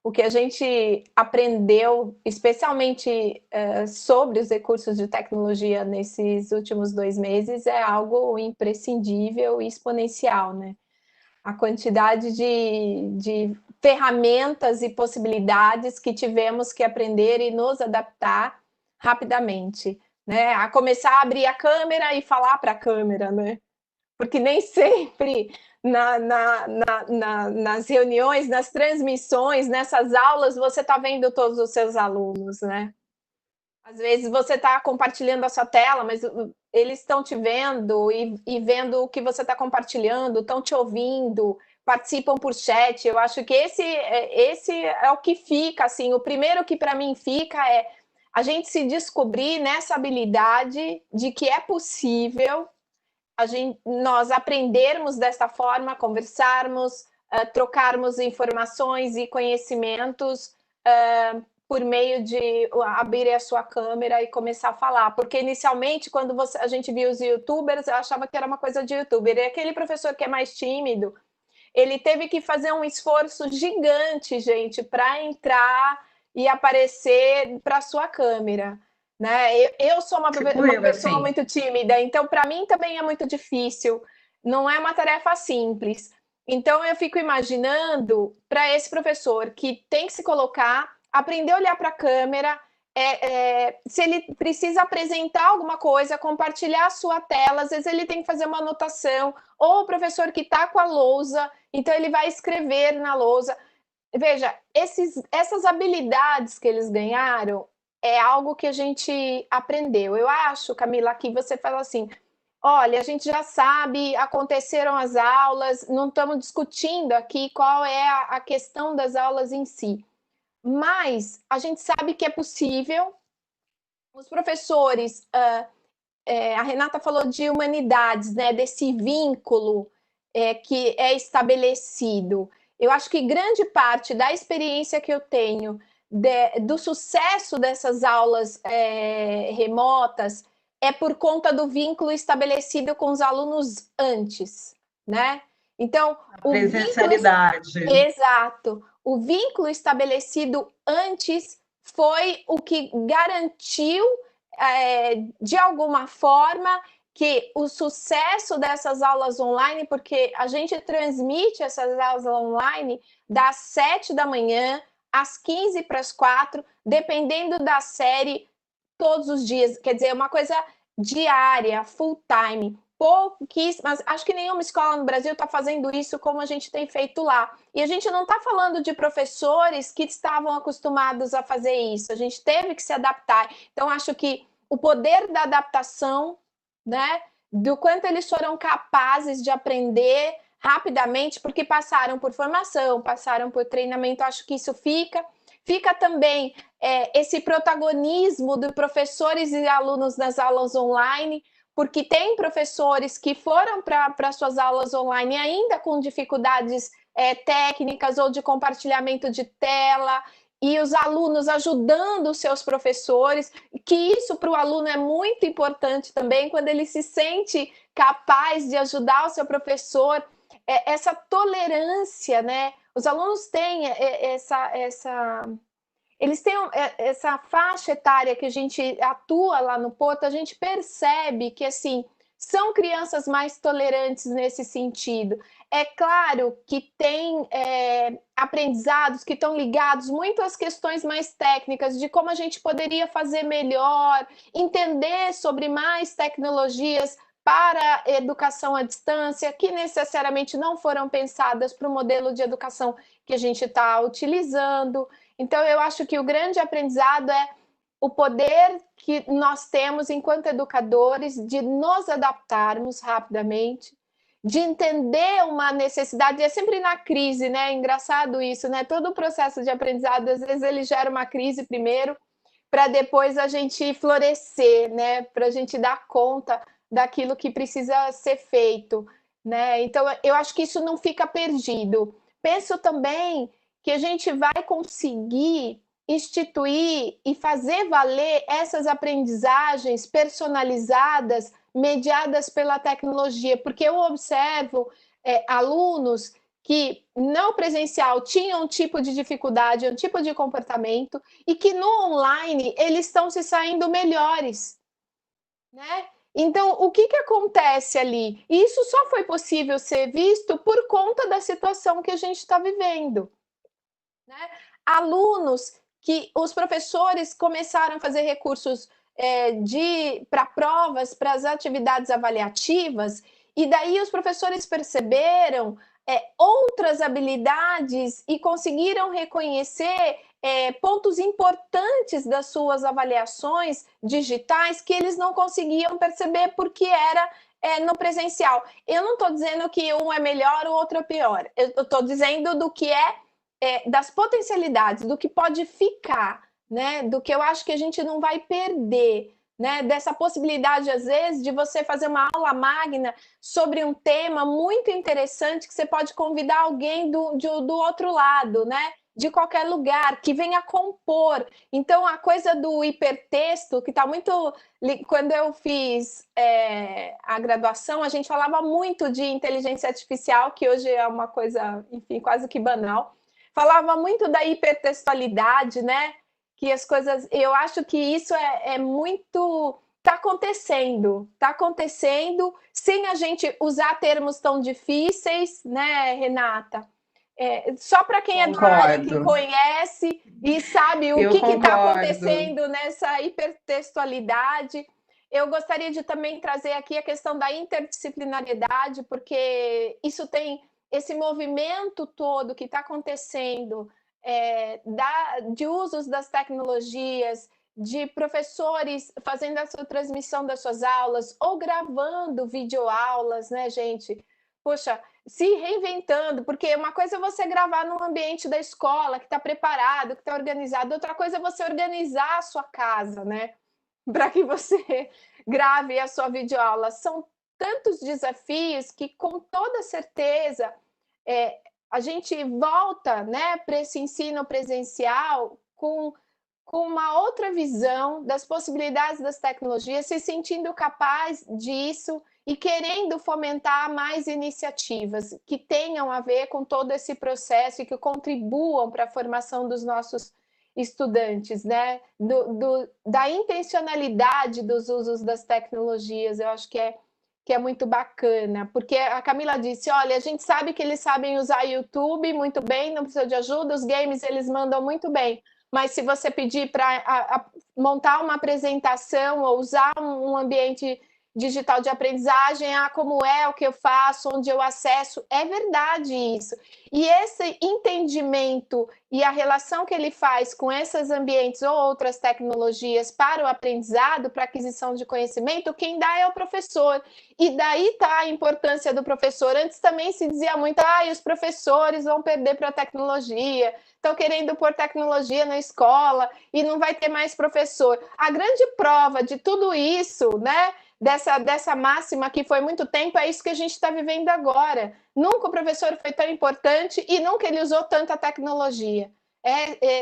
o que a gente aprendeu, especialmente sobre os recursos de tecnologia nesses últimos 2 meses, é algo imprescindível e exponencial, né? A quantidade de ferramentas e possibilidades que tivemos que aprender e nos adaptar rapidamente, né? A começar a abrir a câmera e falar para a câmera, né? Porque nem sempre nas reuniões, nas transmissões, nessas aulas, você está vendo todos os seus alunos, né? Às vezes você está compartilhando a sua tela, mas eles estão te vendo e vendo o que você está compartilhando, estão te ouvindo, participam por chat. Eu acho que esse é o que fica, assim, o primeiro que para mim fica é a gente se descobrir nessa habilidade de que é possível nós aprendermos dessa forma, conversarmos, trocarmos informações e conhecimentos por meio de abrir a sua câmera e começar a falar. Porque inicialmente, quando a gente viu os youtubers, eu achava que era uma coisa de youtuber. E aquele professor que é mais tímido, ele teve que fazer um esforço gigante, gente, para entrar e aparecer para a sua câmera. Né? Eu sou uma pessoa assim, muito tímida, então para mim também é muito difícil, não é uma tarefa simples. Então eu fico imaginando para esse professor que tem que se colocar, aprender a olhar para a câmera, se ele precisa apresentar alguma coisa, compartilhar a sua tela, às vezes ele tem que fazer uma anotação, ou o professor que está com a lousa, então ele vai escrever na lousa. Veja, essas habilidades que eles ganharam é algo que a gente aprendeu. Eu acho, Camila, que você fala assim, olha, a gente já sabe, aconteceram as aulas, não estamos discutindo aqui qual é a questão das aulas em si, mas a gente sabe que é possível. Os professores, a Renata falou de humanidades, né, desse vínculo que é estabelecido. Eu acho que grande parte da experiência que eu tenho do sucesso dessas aulas remotas é por conta do vínculo estabelecido com os alunos antes, né? Então, a presencialidade. Exato. O vínculo estabelecido antes foi o que garantiu, de alguma forma, que o sucesso dessas aulas online, porque a gente transmite essas aulas online das 7 da manhã às 15 para as 4, dependendo da série, todos os dias, quer dizer, uma coisa diária, full time. Pouquíssimas, acho que nenhuma escola no Brasil está fazendo isso como a gente tem feito lá. E a gente não está falando de professores que estavam acostumados a fazer isso, a gente teve que se adaptar. Então, acho que o poder da adaptação, né, do quanto eles foram capazes de aprender rapidamente, porque passaram por formação, passaram por treinamento, acho que isso fica também esse protagonismo de professores e alunos nas aulas online, porque tem professores que foram para suas aulas online ainda com dificuldades técnicas ou de compartilhamento de tela, e os alunos ajudando os seus professores, que isso para o aluno é muito importante também, quando ele se sente capaz de ajudar o seu professor, essa tolerância, né? Os alunos têm eles têm essa faixa etária que a gente atua lá no Porto, a gente percebe que, assim, são crianças mais tolerantes nesse sentido. É claro que tem aprendizados que estão ligados muito às questões mais técnicas, de como a gente poderia fazer melhor, entender sobre mais tecnologias para a educação à distância, que necessariamente não foram pensadas para o modelo de educação que a gente está utilizando. Então, eu acho que o grande aprendizado é o poder que nós temos enquanto educadores de nos adaptarmos rapidamente, de entender uma necessidade, é sempre na crise, né? É engraçado isso, né? Todo o processo de aprendizado, às vezes, ele gera uma crise primeiro, para depois a gente florescer, né? Para a gente dar conta daquilo que precisa ser feito, né? Então, eu acho que isso não fica perdido. Penso também que a gente vai conseguir instituir e fazer valer essas aprendizagens personalizadas, mediadas pela tecnologia, porque eu observo alunos que no presencial tinham um tipo de dificuldade, um tipo de comportamento, e que no online eles estão se saindo melhores, né? Então, o que acontece ali? Isso só foi possível ser visto por conta da situação que a gente está vivendo, né? Alunos que os professores começaram a fazer recursos para provas, para as atividades avaliativas, e daí os professores perceberam outras habilidades e conseguiram reconhecer pontos importantes das suas avaliações digitais que eles não conseguiam perceber porque era no presencial. Eu não estou dizendo que um é melhor, o outro é pior. Eu estou dizendo do que das potencialidades, do que pode ficar, né? Do que eu acho que a gente não vai perder, né? Dessa possibilidade, às vezes, de você fazer uma aula magna sobre um tema muito interessante que você pode convidar alguém do outro lado, né? De qualquer lugar, que venha compor. Então, a coisa do hipertexto, que está muito... Quando eu fiz a graduação, a gente falava muito de inteligência artificial, que hoje é uma coisa, enfim, quase que banal. Falava muito da hipertextualidade, né? Que as coisas... Eu acho que isso é muito... Está acontecendo sem a gente usar termos tão difíceis, né, Renata? Só para quem é da área, que conhece e sabe o que está acontecendo nessa hipertextualidade. Eu gostaria de também trazer aqui a questão da interdisciplinariedade, porque isso tem esse movimento todo que está acontecendo de usos das tecnologias, de professores fazendo a sua transmissão das suas aulas ou gravando videoaulas, né, gente? Poxa, se reinventando, porque uma coisa é você gravar no ambiente da escola, que está preparado, que está organizado, outra coisa é você organizar a sua casa, né? Para que você grave a sua videoaula. São tantos desafios que, com toda certeza, a gente volta, né, para esse ensino presencial com uma outra visão das possibilidades das tecnologias, se sentindo capaz disso e querendo fomentar mais iniciativas que tenham a ver com todo esse processo e que contribuam para a formação dos nossos estudantes, né? Da intencionalidade dos usos das tecnologias. Eu acho que é muito bacana, porque a Camila disse, olha, a gente sabe que eles sabem usar YouTube muito bem, não precisa de ajuda, os games eles mandam muito bem, mas se você pedir para montar uma apresentação ou usar um ambiente digital de aprendizagem, como é o que eu faço, onde eu acesso, é verdade isso. E esse entendimento e a relação que ele faz com esses ambientes ou outras tecnologias para o aprendizado, para a aquisição de conhecimento, quem dá é o professor. E daí está a importância do professor. Antes também se dizia muito, os professores vão perder para a tecnologia, estão querendo pôr tecnologia na escola e não vai ter mais professor. A grande prova de tudo isso, né, dessa máxima que foi muito tempo, é isso que a gente está vivendo agora. Nunca o professor foi tão importante e nunca ele usou tanta tecnologia.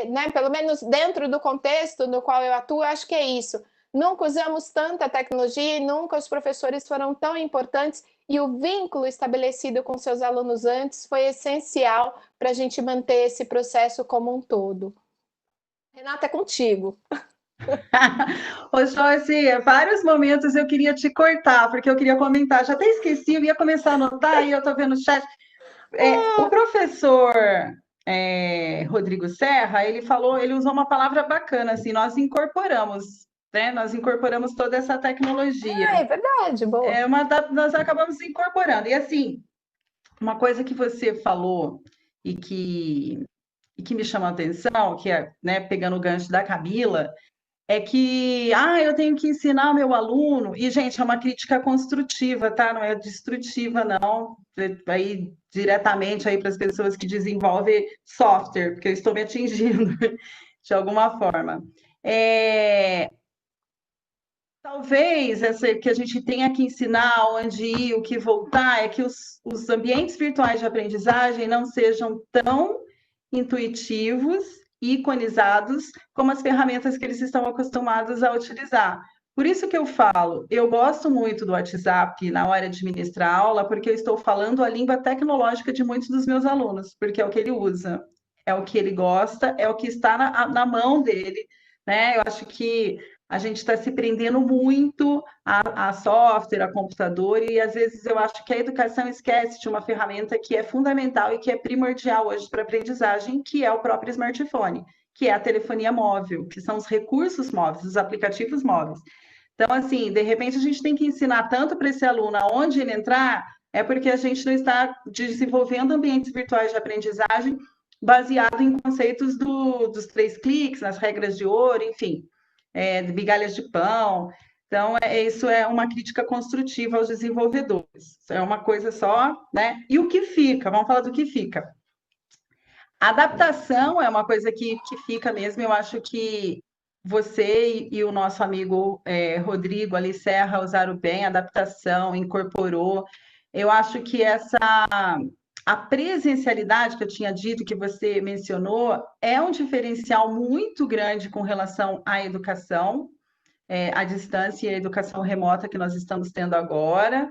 Né, pelo menos dentro do contexto no qual eu atuo, acho que é isso. Nunca usamos tanta tecnologia e nunca os professores foram tão importantes, e o vínculo estabelecido com seus alunos antes foi essencial para a gente manter esse processo como um todo. Renata, é contigo. Ô, Joyce, vários momentos eu queria te cortar, porque eu queria comentar. Já até esqueci, eu ia começar a anotar e eu estou vendo o chat. O professor Rodrigo Serra, ele usou uma palavra bacana, assim, nós incorporamos, né? Nós incorporamos toda essa tecnologia. É verdade, boa. Nós acabamos incorporando. E assim, uma coisa que você falou e que me chamou a atenção, que é, né, pegando o gancho da Camila, é que eu tenho que ensinar o meu aluno, e, gente, é uma crítica construtiva, tá? Não é destrutiva, não. Aí diretamente aí para as pessoas que desenvolvem software, porque eu estou me atingindo de alguma forma. Talvez que a gente tenha que ensinar onde ir, o que voltar, é que os ambientes virtuais de aprendizagem não sejam tão intuitivos e iconizados como as ferramentas que eles estão acostumados a utilizar. Por isso que eu falo, eu gosto muito do WhatsApp na hora de ministrar aula, porque eu estou falando a língua tecnológica de muitos dos meus alunos, porque é o que ele usa, é o que ele gosta, é o que está na mão dele, né? Eu acho que a gente está se prendendo muito a software, a computador, e às vezes eu acho que a educação esquece de uma ferramenta que é fundamental e que é primordial hoje para a aprendizagem, que é o próprio smartphone, que é a telefonia móvel, que são os recursos móveis, os aplicativos móveis. Então, assim, de repente a gente tem que ensinar tanto para esse aluno aonde ele entrar, é porque a gente não está desenvolvendo ambientes virtuais de aprendizagem baseado em conceitos dos 3 cliques, nas regras de ouro, enfim. De migalhas de pão. Então, isso é uma crítica construtiva aos desenvolvedores. Isso é uma coisa só, né? E o que fica? Vamos falar do que fica. A adaptação é uma coisa que fica mesmo. Eu acho que você e o nosso amigo Rodrigo ali, Serra, usaram bem a adaptação, incorporou. Eu acho que a presencialidade que eu tinha dito, que você mencionou, é um diferencial muito grande com relação à educação, à distância e à educação remota que nós estamos tendo agora.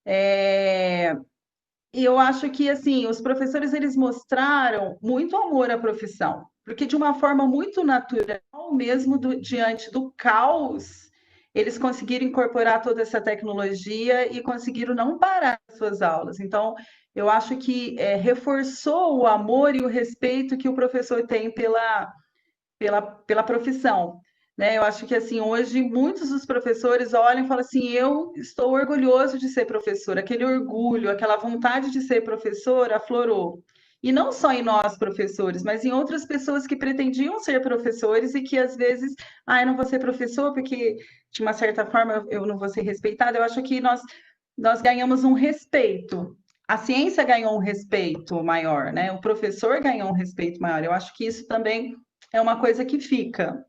E eu acho que, assim, os professores, eles mostraram muito amor à profissão, porque de uma forma muito natural, mesmo diante do caos, eles conseguiram incorporar toda essa tecnologia e conseguiram não parar as suas aulas. Então, eu acho que reforçou o amor e o respeito que o professor tem pela profissão. Né? Eu acho que, assim, hoje muitos dos professores olham e falam assim, eu estou orgulhoso de ser professor, aquele orgulho, aquela vontade de ser professor aflorou. E não só em nós, professores, mas em outras pessoas que pretendiam ser professores e que, às vezes, eu não vou ser professor porque, de uma certa forma, eu não vou ser respeitada. Eu acho que nós ganhamos um respeito. A ciência ganhou um respeito maior, né? O professor ganhou um respeito maior. Eu acho que isso também é uma coisa que fica.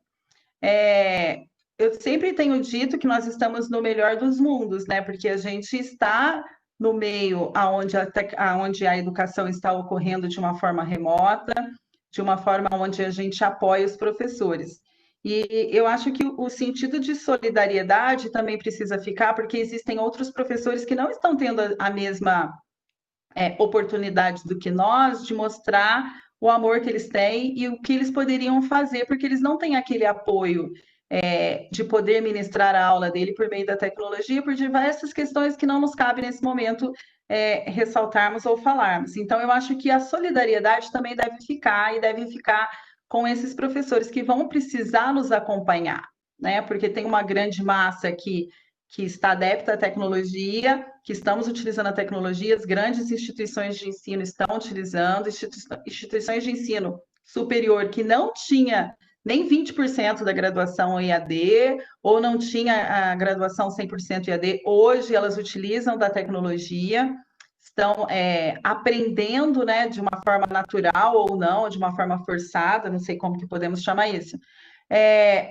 Eu sempre tenho dito que nós estamos no melhor dos mundos, né? Porque a gente está no meio onde a educação está ocorrendo de uma forma remota, de uma forma onde a gente apoia os professores. E eu acho que o sentido de solidariedade também precisa ficar, porque existem outros professores que não estão tendo a mesma oportunidade do que nós de mostrar o amor que eles têm e o que eles poderiam fazer, porque eles não têm aquele apoio de poder ministrar a aula dele por meio da tecnologia, por diversas questões que não nos cabe nesse momento ressaltarmos ou falarmos. Então, eu acho que a solidariedade também deve ficar, e deve ficar com esses professores que vão precisar nos acompanhar, né? Porque tem uma grande massa que está adepta à tecnologia, que estamos utilizando a tecnologia, as grandes instituições de ensino estão utilizando, instituições de ensino superior que não tinha nem 20% da graduação EAD, ou não tinha a graduação 100% EAD, hoje elas utilizam da tecnologia, estão aprendendo, né, de uma forma natural ou não, de uma forma forçada, não sei como que podemos chamar isso.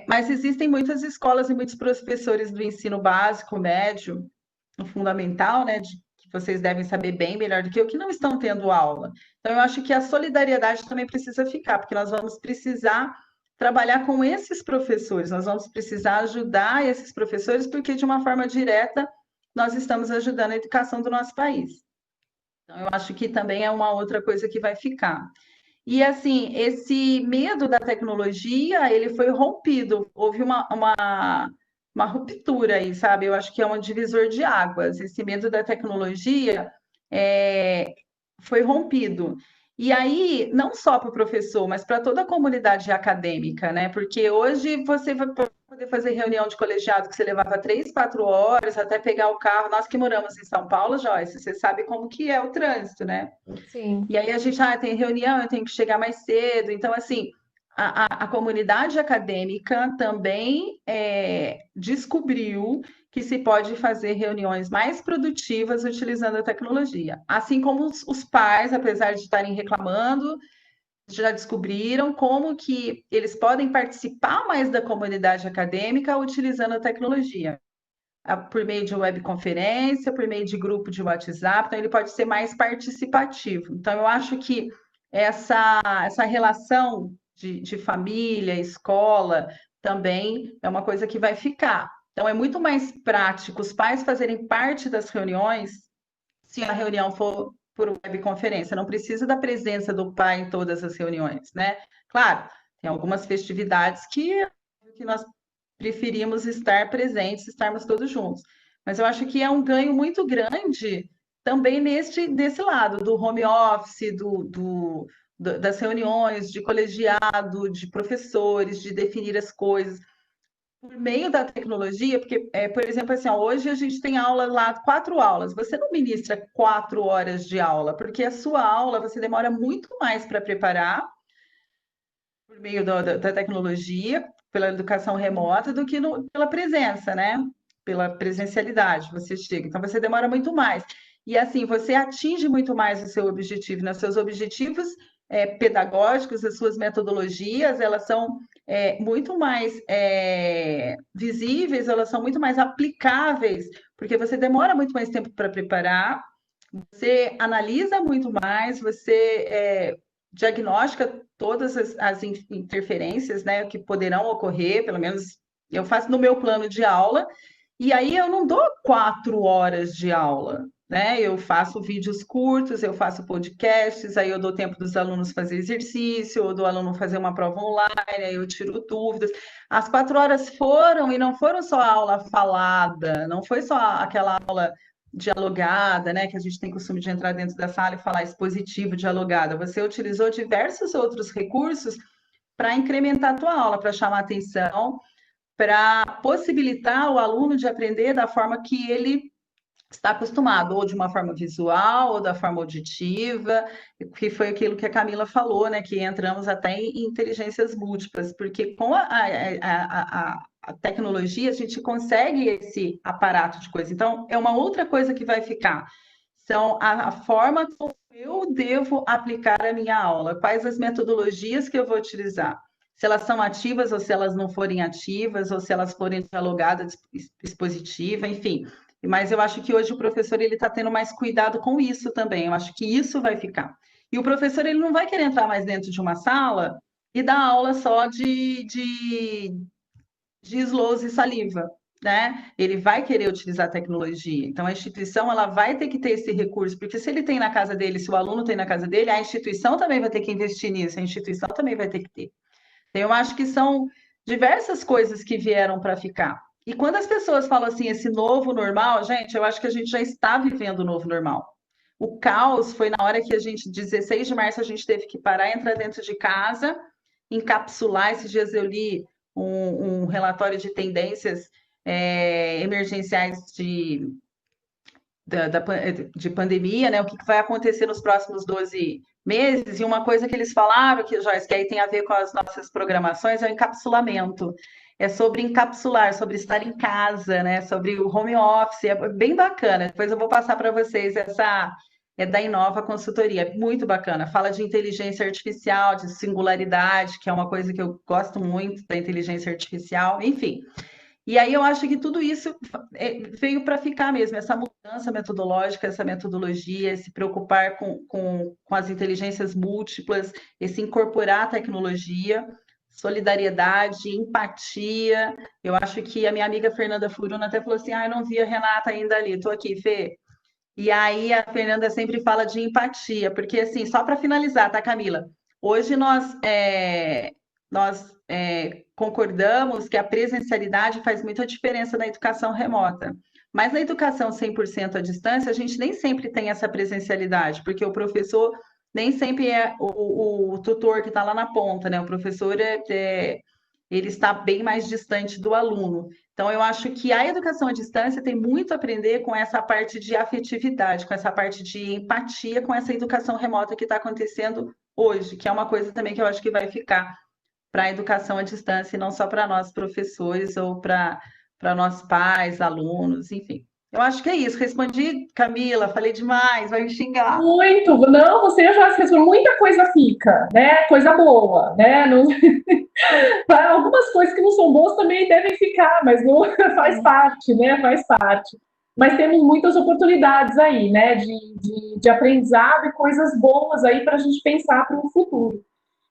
Mas existem muitas escolas e muitos professores do ensino básico, médio, fundamental, né, que vocês devem saber bem melhor do que eu, que não estão tendo aula. Então, eu acho que a solidariedade também precisa ficar, porque nós vamos precisar trabalhar com esses professores, nós vamos precisar ajudar esses professores, porque de uma forma direta nós estamos ajudando a educação do nosso país. Então, eu acho que também é uma outra coisa que vai ficar. E, assim, esse medo da tecnologia, ele foi rompido. Houve uma ruptura aí, sabe? Eu acho que é um divisor de águas. Esse medo da tecnologia foi rompido. E aí, não só para o professor, mas para toda a comunidade acadêmica, né? Porque hoje você vai poder fazer reunião de colegiado que você levava 3, 4 horas até pegar o carro. Nós que moramos em São Paulo, Joyce, você sabe como que é o trânsito, né? Sim. E aí a gente tem reunião, eu tenho que chegar mais cedo. Então, assim, a comunidade acadêmica também descobriu que se pode fazer reuniões mais produtivas utilizando a tecnologia. Assim como os pais, apesar de estarem reclamando, já descobriram como que eles podem participar mais da comunidade acadêmica utilizando a tecnologia. Por meio de webconferência, por meio de grupo de WhatsApp, então ele pode ser mais participativo. Então, eu acho que essa relação de família, escola, também é uma coisa que vai ficar. Então, é muito mais prático os pais fazerem parte das reuniões se a reunião for por webconferência. Não precisa da presença do pai em todas as reuniões, né? Claro, tem algumas festividades que nós preferimos estar presentes, estarmos todos juntos. Mas eu acho que é um ganho muito grande também desse lado, do home office, das reuniões, de colegiado, de professores, de definir as coisas. Por meio da tecnologia, porque, por exemplo, assim, hoje a gente tem aula lá, 4 aulas. Você não ministra 4 horas de aula, porque a sua aula você demora muito mais para preparar por meio da tecnologia, pela educação remota, do que pela presença, né? Pela presencialidade, você chega. Então, você demora muito mais. E, assim, você atinge muito mais o seu objetivo, né? Seus objetivos pedagógicos, as suas metodologias, elas são muito mais visíveis, elas são muito mais aplicáveis, porque você demora muito mais tempo para preparar, você analisa muito mais, você diagnostica todas as interferências, né, que poderão ocorrer, pelo menos eu faço no meu plano de aula, e aí eu não dou 4 horas de aula, né? Eu faço vídeos curtos, eu faço podcasts, aí eu dou tempo dos alunos fazer exercício, ou do aluno fazer uma prova online, aí eu tiro dúvidas. As 4 horas foram, e não foram só a aula falada, não foi só aquela aula dialogada, né, que a gente tem costume de entrar dentro da sala e falar expositivo, dialogada. Você utilizou diversos outros recursos para incrementar a tua aula, para chamar atenção, para possibilitar o aluno de aprender da forma que ele está acostumado, ou de uma forma visual, ou da forma auditiva, que foi aquilo que a Camila falou, né, que entramos até em inteligências múltiplas, porque com a tecnologia a gente consegue esse aparato de coisa. Então, é uma outra coisa que vai ficar. São a forma como eu devo aplicar a minha aula, quais as metodologias que eu vou utilizar. Se elas são ativas ou se elas não forem ativas, ou se elas forem dialogadas, expositiva, enfim. Mas eu acho que hoje o professor ele está tendo mais cuidado com isso também. Eu acho que isso vai ficar. E o professor ele não vai querer entrar mais dentro de uma sala e dar aula só de slows e saliva, né? Ele vai querer utilizar a tecnologia. Então a instituição ela vai ter que ter esse recurso, porque se ele tem na casa dele, se o aluno tem na casa dele, a instituição também vai ter que investir nisso. A instituição também vai ter que ter. Então, eu acho que são diversas coisas que vieram para ficar. E quando as pessoas falam assim, esse novo normal, gente, eu acho que a gente já está vivendo o novo normal. O caos foi na hora que a gente, 16 de março, a gente teve que parar, entrar dentro de casa encapsular. Esses dias eu li um relatório de tendências emergenciais de pandemia, né? O que vai acontecer nos próximos 12 meses, e uma coisa que eles falaram, Joyce, que aí tem a ver com as nossas programações, é o encapsulamento. É sobre encapsular, sobre estar em casa, né? Sobre o home office, é bem bacana. Depois eu vou passar para vocês essa. É da Inova Consultoria, muito bacana. Fala de inteligência artificial, de singularidade, que é uma coisa que eu gosto muito da inteligência artificial, enfim. E aí eu acho que tudo isso veio para ficar mesmo, essa mudança metodológica, essa metodologia, se preocupar com as inteligências múltiplas, esse incorporar a tecnologia, solidariedade, empatia. Eu acho que a minha amiga Fernanda Furuna até falou assim, eu não vi a Renata ainda ali, estou aqui, Fê. E aí a Fernanda sempre fala de empatia, porque assim, só para finalizar, tá, Camila? Hoje nós concordamos que a presencialidade faz muita diferença na educação remota. Mas na educação 100% à distância, a gente nem sempre tem essa presencialidade, porque o professor nem sempre é o tutor que está lá na ponta, né? O professor ele está bem mais distante do aluno. Então, eu acho que a educação à distância tem muito a aprender com essa parte de afetividade, com essa parte de empatia, com essa educação remota que está acontecendo hoje, que é uma coisa também que eu acho que vai ficar para a educação à distância, e não só para nós professores ou para nós pais, alunos, enfim. Eu acho que é isso. Respondi, Camila, falei demais, vai me xingar. Muito, não, você já fez muita coisa fica, né? Coisa boa, né? Não... Algumas coisas que não são boas também devem ficar, mas não faz parte, né? Faz parte. Mas temos muitas oportunidades aí, né? De aprendizado e coisas boas aí para a gente pensar para o futuro.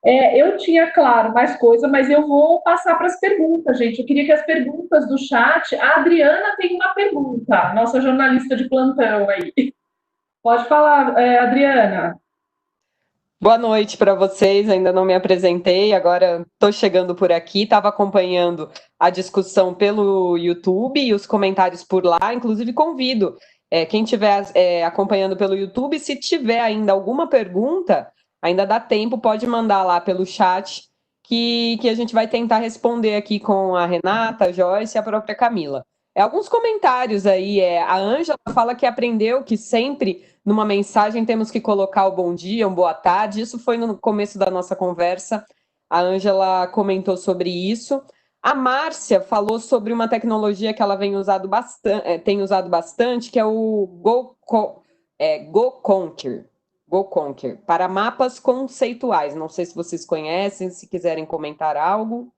Eu tinha, claro, mais coisa, mas eu vou passar para as perguntas, gente. Eu queria que as perguntas do chat. A Adriana tem uma pergunta, nossa jornalista de plantão aí. Pode falar, Adriana. Boa noite para vocês, ainda não me apresentei, agora estou chegando por aqui, estava acompanhando a discussão pelo YouTube e os comentários por lá, inclusive convido quem estiver acompanhando pelo YouTube, se tiver ainda alguma pergunta, ainda dá tempo, pode mandar lá pelo chat, que a gente vai tentar responder aqui com a Renata, a Joyce e a própria Camila. Alguns comentários aí, a Ângela fala que aprendeu que sempre numa mensagem temos que colocar o bom dia, um boa tarde, isso foi no começo da nossa conversa, a Ângela comentou sobre isso. A Márcia falou sobre uma tecnologia que ela tem usado bastante, que é o GoConquer, para mapas conceituais. Não sei se vocês conhecem, se quiserem comentar algo.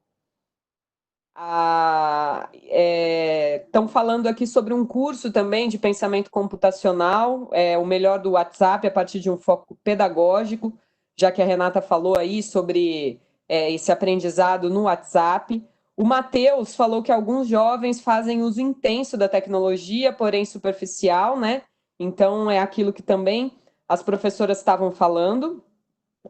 Estão falando aqui sobre um curso também de pensamento computacional, o melhor do WhatsApp a partir de um foco pedagógico, já que a Renata falou aí sobre esse aprendizado no WhatsApp. O Matheus falou que alguns jovens fazem uso intenso da tecnologia, porém superficial, né? Então é aquilo que também as professoras estavam falando.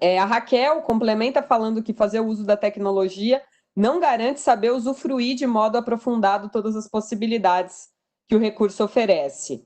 A Raquel complementa falando que fazer o uso da tecnologia não garante saber usufruir de modo aprofundado todas as possibilidades que o recurso oferece.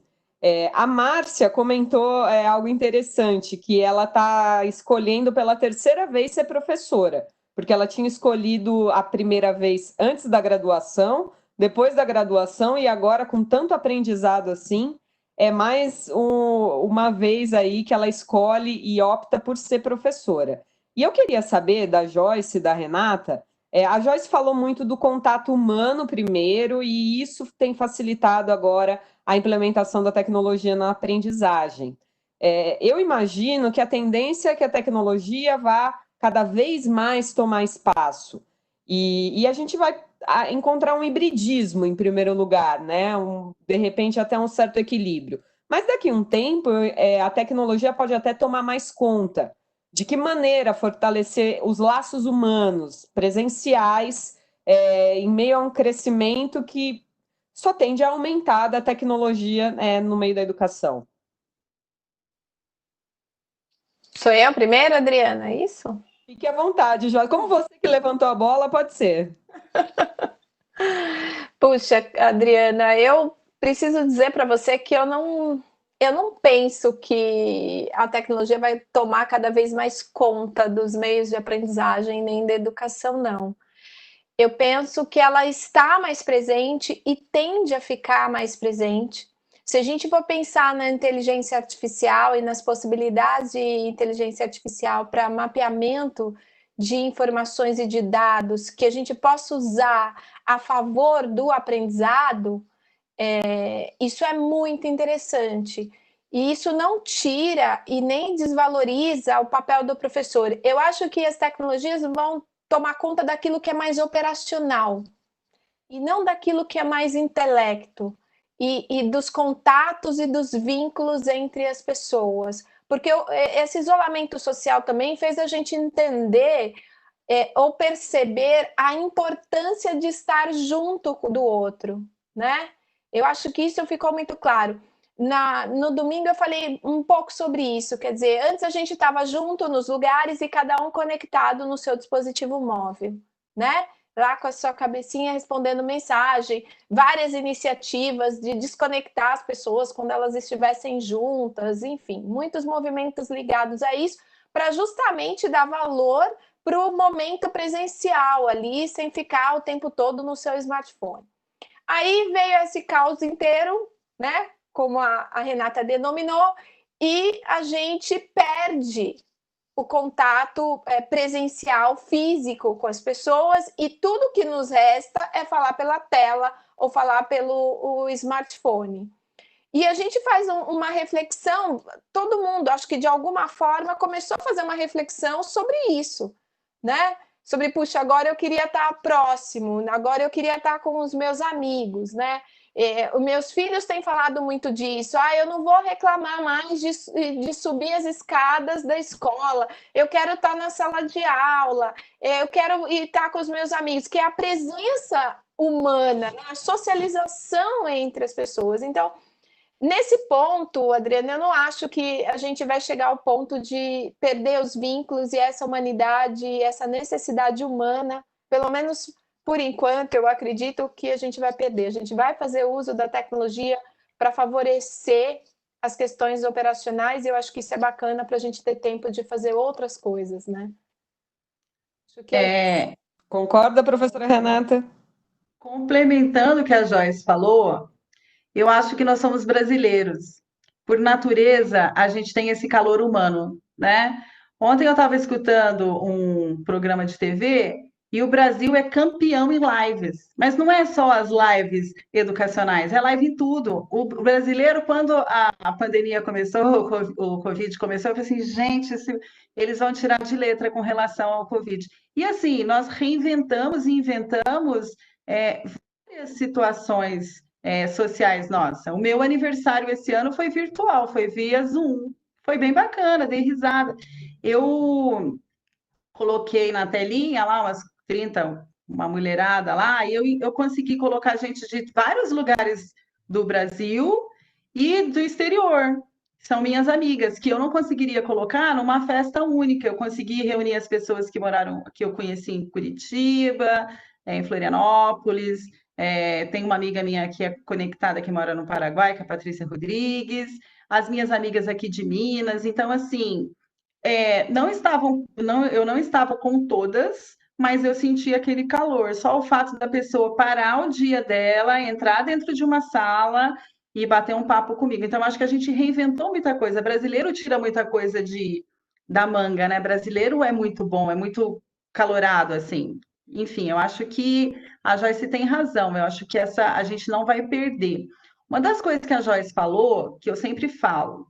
A Márcia comentou algo interessante, que ela está escolhendo pela terceira vez ser professora, porque ela tinha escolhido a primeira vez antes da graduação, depois da graduação, e agora, com tanto aprendizado assim, é mais uma vez aí que ela escolhe e opta por ser professora. E eu queria saber da Joyce e da Renata. A Joyce falou muito do contato humano primeiro, e isso tem facilitado agora a implementação da tecnologia na aprendizagem. Eu imagino que a tendência é que a tecnologia vá cada vez mais tomar espaço. E a gente vai encontrar um hibridismo, em primeiro lugar, né? De repente até um certo equilíbrio. Mas daqui a um tempo, a tecnologia pode até tomar mais conta. De que maneira fortalecer os laços humanos presenciais em meio a um crescimento que só tende a aumentar da tecnologia no meio da educação? Sou eu primeiro, Adriana, é isso? Fique à vontade, Joyce. Como você que levantou a bola, pode ser. Puxa, Adriana, eu preciso dizer para você que eu não eu não penso que a tecnologia vai tomar cada vez mais conta dos meios de aprendizagem nem da educação, não. Eu penso que ela está mais presente e tende a ficar mais presente. Se a gente for pensar na inteligência artificial e nas possibilidades de inteligência artificial para mapeamento de informações e de dados que a gente possa usar a favor do aprendizado, isso é muito interessante. E isso não tira e nem desvaloriza o papel do professor. Eu acho que as tecnologias vão tomar conta daquilo que é mais operacional e não daquilo que é mais intelecto e dos contatos e dos vínculos entre as pessoas. Porque esse isolamento social também fez a gente entender ou perceber a importância de estar junto do outro, né? Eu acho que isso ficou muito claro. No domingo eu falei um pouco sobre isso, quer dizer, antes a gente estava junto nos lugares e cada um conectado no seu dispositivo móvel, né? Lá com a sua cabecinha respondendo mensagem, várias iniciativas de desconectar as pessoas quando elas estivessem juntas, enfim, muitos movimentos ligados a isso, para justamente dar valor para o momento presencial ali, sem ficar o tempo todo no seu smartphone. Aí veio esse caos inteiro, né? Como a Renata denominou, e a gente perde o contato presencial, físico com as pessoas, e tudo que nos resta é falar pela tela ou falar pelo smartphone. E a gente faz uma reflexão, todo mundo, acho que de alguma forma, começou a fazer uma reflexão sobre isso, né? Sobre, puxa, agora eu queria estar próximo, agora eu queria estar com os meus amigos, né? Os meus filhos têm falado muito disso. Eu não vou reclamar mais de subir as escadas da escola. Eu quero estar na sala de aula. Eu quero estar com os meus amigos, que é a presença humana, né? A socialização entre as pessoas. Então, nesse ponto, Adriana, eu não acho que a gente vai chegar ao ponto de perder os vínculos e essa humanidade, essa necessidade humana, pelo menos por enquanto, eu acredito que a gente vai perder. A gente vai fazer uso da tecnologia para favorecer as questões operacionais e eu acho que isso é bacana para a gente ter tempo de fazer outras coisas, né? Acho que Concorda, professora Renata? Complementando o que a Joyce falou, eu acho que nós somos brasileiros. Por natureza, a gente tem esse calor humano, né? Ontem eu estava escutando um programa de TV e o Brasil é campeão em lives. Mas não é só as lives educacionais, é live em tudo. O brasileiro, quando a pandemia começou, o Covid começou, eu falei assim, gente, eles vão tirar de letra com relação ao Covid. E assim, nós reinventamos e inventamos várias situações sociais, nossa. O meu aniversário esse ano foi virtual, foi via Zoom. Foi bem bacana, dei risada. Eu coloquei na telinha lá umas 30, uma mulherada lá, e eu consegui colocar gente de vários lugares do Brasil e do exterior. São minhas amigas, que eu não conseguiria colocar numa festa única. Eu consegui reunir as pessoas que eu conheci em Curitiba, em Florianópolis. Tem uma amiga minha que é conectada, que mora no Paraguai, que é a Patrícia Rodrigues, as minhas amigas aqui de Minas. Então, assim, eu não estava com todas, mas eu senti aquele calor. Só o fato da pessoa parar o dia dela, entrar dentro de uma sala e bater um papo comigo. Então, acho que a gente reinventou muita coisa. Brasileiro tira muita coisa da manga, né? Brasileiro é muito bom, é muito calorado, assim. Enfim, eu acho que a Joyce tem razão. Eu acho que a gente não vai perder. Uma das coisas que a Joyce falou, que eu sempre falo,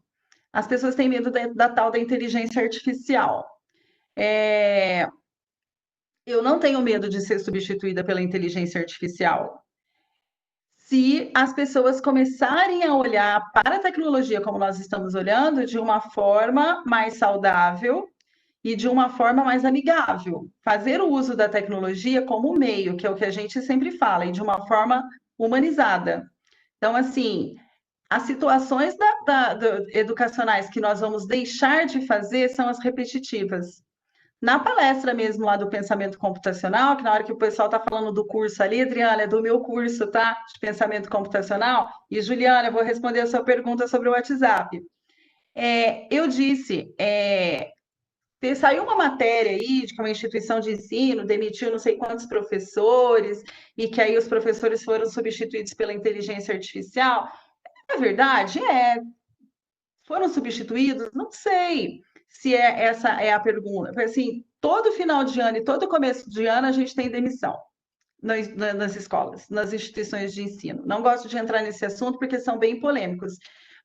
as pessoas têm medo da tal da inteligência artificial. Eu não tenho medo de ser substituída pela inteligência artificial. Se as pessoas começarem a olhar para a tecnologia como nós estamos olhando, de uma forma mais saudável e de uma forma mais amigável. Fazer o uso da tecnologia como meio, que é o que a gente sempre fala, e de uma forma humanizada. Então, assim, as situações educacionais que nós vamos deixar de fazer são as repetitivas. Na palestra mesmo lá do pensamento computacional, que na hora que o pessoal está falando do curso ali, Adriana, é do meu curso, tá? De pensamento computacional. E Juliana, eu vou responder a sua pergunta sobre o WhatsApp. Eu disse, saiu uma matéria aí de que uma instituição de ensino demitiu não sei quantos professores e que aí os professores foram substituídos pela inteligência artificial. É verdade? Foram substituídos? Não sei se essa é a pergunta. Porque, assim, todo final de ano e todo começo de ano a gente tem demissão nas escolas, nas instituições de ensino. Não gosto de entrar nesse assunto porque são bem polêmicos.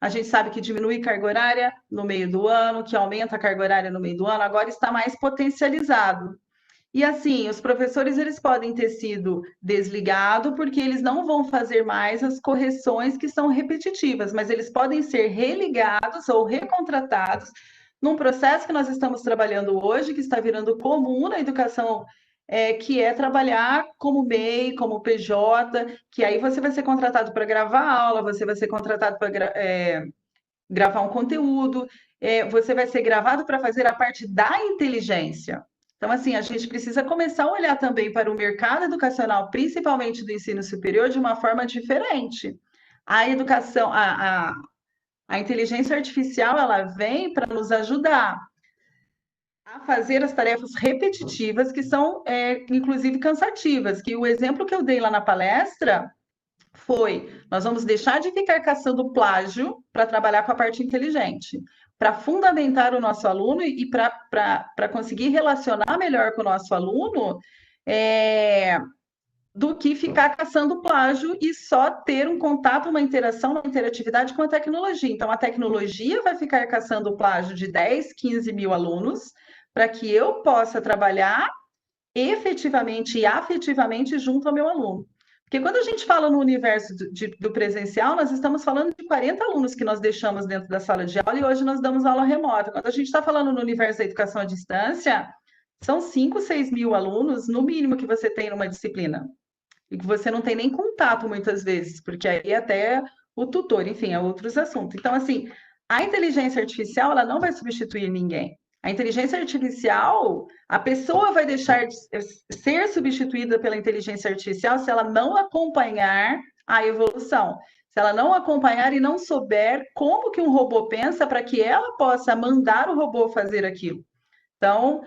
A gente sabe que diminui carga horária no meio do ano, que aumenta a carga horária no meio do ano, agora está mais potencializado. E assim, os professores eles podem ter sido desligados porque eles não vão fazer mais as correções que são repetitivas, mas eles podem ser religados ou recontratados num processo que nós estamos trabalhando hoje, que está virando comum na educação, que é trabalhar como MEI, como PJ, que aí você vai ser contratado para gravar aula, você vai ser contratado para gravar um conteúdo, você vai ser gravado para fazer a parte da inteligência. Então, assim, a gente precisa começar a olhar também para o mercado educacional, principalmente do ensino superior, de uma forma diferente. A educação, a inteligência artificial, ela vem para nos ajudar a fazer as tarefas repetitivas, que são, inclusive, cansativas. Que o exemplo que eu dei lá na palestra nós vamos deixar de ficar caçando plágio para trabalhar com a parte inteligente, para fundamentar o nosso aluno e para conseguir relacionar melhor com o nosso aluno, do que ficar caçando plágio e só ter um contato, uma interação, uma interatividade com a tecnologia. Então, a tecnologia vai ficar caçando plágio de 10, 15 mil alunos, para que eu possa trabalhar efetivamente e afetivamente junto ao meu aluno. Porque quando a gente fala no universo do presencial, nós estamos falando de 40 alunos que nós deixamos dentro da sala de aula e hoje nós damos aula remota. Quando a gente está falando no universo da educação à distância, são 5, 6 mil alunos, no mínimo, que você tem numa disciplina. E que você não tem nem contato muitas vezes, porque aí até o tutor, enfim, é outros assuntos. Então, assim, a inteligência artificial, ela não vai substituir ninguém. A inteligência artificial, a pessoa vai deixar de ser substituída pela inteligência artificial se ela não acompanhar a evolução. Se ela não acompanhar e não souber como que um robô pensa para que ela possa mandar o robô fazer aquilo. Então,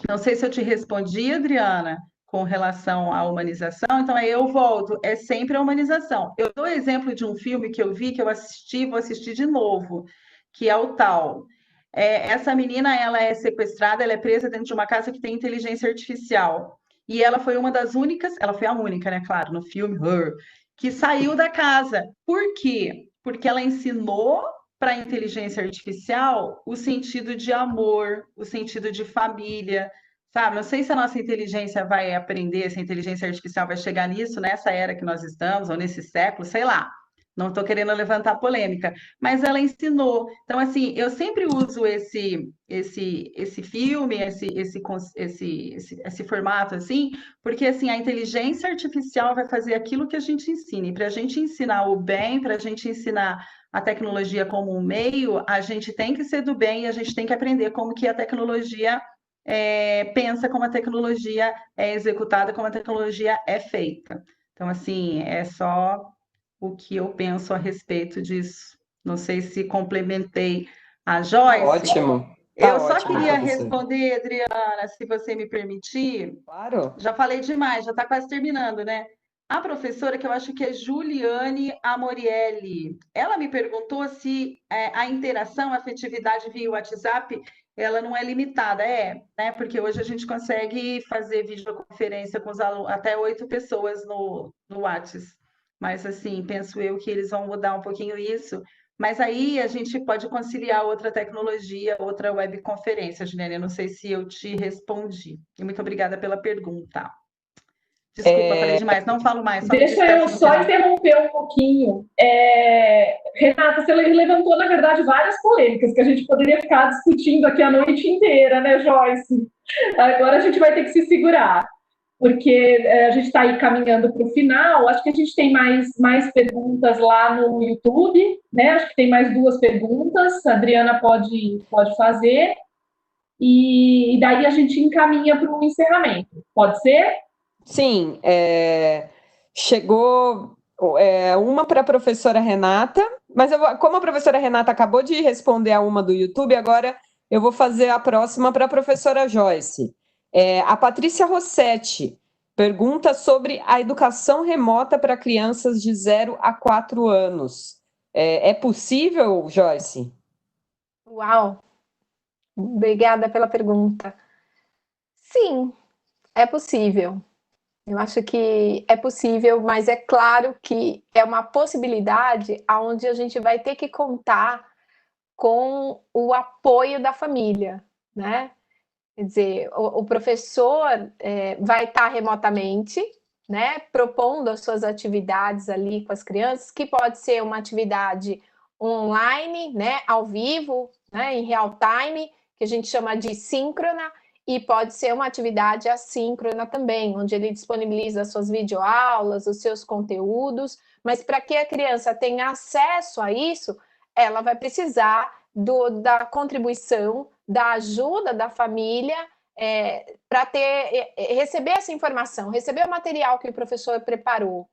não sei se eu te respondi, Adriana, com relação à humanização. Então, aí eu volto, é sempre a humanização. Eu dou exemplo de um filme que eu vi, que eu assisti, vou assistir de novo, que é o Tal. Essa menina, ela é sequestrada, ela é presa dentro de uma casa que tem inteligência artificial. E ela foi uma das únicas, ela foi a única, né, claro, no filme Her, que saiu da casa. Por quê? Porque ela ensinou para a inteligência artificial o sentido de amor, o sentido de família, sabe? Não sei se a nossa inteligência vai aprender, se a inteligência artificial vai chegar nisso, nessa era que nós estamos, ou nesse século, sei lá. Não estou querendo levantar polêmica, mas ela ensinou. Então, assim, eu sempre uso esse filme, esse formato, assim, porque, assim, a inteligência artificial vai fazer aquilo que a gente ensina. E para a gente ensinar o bem, para a gente ensinar a tecnologia como um meio, a gente tem que ser do bem e a gente tem que aprender como que a tecnologia pensa, como a tecnologia é executada, como a tecnologia é feita. Então, assim, é só o que eu penso a respeito disso. Não sei se complementei a Joyce. Ótimo. Eu só queria responder, Adriana, se você me permitir. Claro. Já falei demais, já está quase terminando, né? A professora, que eu acho que é Juliane Amorielli, ela me perguntou se a interação, a afetividade via WhatsApp, ela não é limitada. Né? Porque hoje a gente consegue fazer videoconferência com os alunos, até 8 pessoas no WhatsApp. Mas, assim, penso eu que eles vão mudar um pouquinho isso. Mas aí a gente pode conciliar outra tecnologia, outra webconferência, Juliane. Eu não sei se eu te respondi. E muito obrigada pela pergunta. Desculpa, falei demais, não falo mais. Deixa eu só interromper um pouquinho. Renata, você levantou, na verdade, várias polêmicas que a gente poderia ficar discutindo aqui a noite inteira, né, Joyce? Agora a gente vai ter que se segurar, porque a gente está aí caminhando para o final. Acho que a gente tem mais perguntas lá no YouTube, né? Acho que tem mais 2 perguntas, a Adriana pode fazer. e daí a gente encaminha para um encerramento. Pode ser? Sim, chegou uma para a professora Renata, mas como a professora Renata acabou de responder a uma do YouTube, agora eu vou fazer a próxima para a professora Joyce. A Patrícia Rossetti pergunta sobre a educação remota para crianças de 0 a 4 anos. É possível, Joyce? Uau! Obrigada pela pergunta. Sim, é possível. Eu acho que é possível, mas é claro que é uma possibilidade aonde a gente vai ter que contar com o apoio da família, né? Quer dizer, o professor vai estar remotamente, né, propondo as suas atividades ali com as crianças, que pode ser uma atividade online, né, ao vivo, né, em real time, que a gente chama de síncrona, e pode ser uma atividade assíncrona também, onde ele disponibiliza as suas videoaulas, os seus conteúdos, mas para que a criança tenha acesso a isso, ela vai precisar da contribuição, da ajuda da família, para receber essa informação, receber o material que o professor preparou.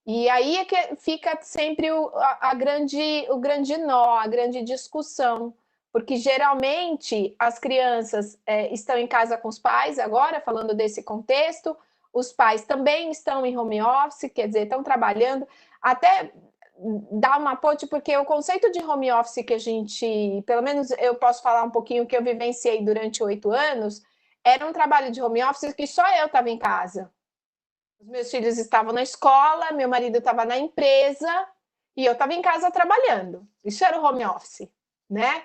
E aí é que fica sempre o grande nó, a grande discussão, porque geralmente as crianças estão em casa com os pais, agora falando desse contexto, os pais também estão em home office, quer dizer, estão trabalhando, até dar uma ponte, porque o conceito de home office que a gente, pelo menos eu posso falar um pouquinho que eu vivenciei durante 8 anos, era um trabalho de home office que só eu estava em casa. Os meus filhos estavam na escola, meu marido estava na empresa e eu estava em casa trabalhando. Isso era o home office, né?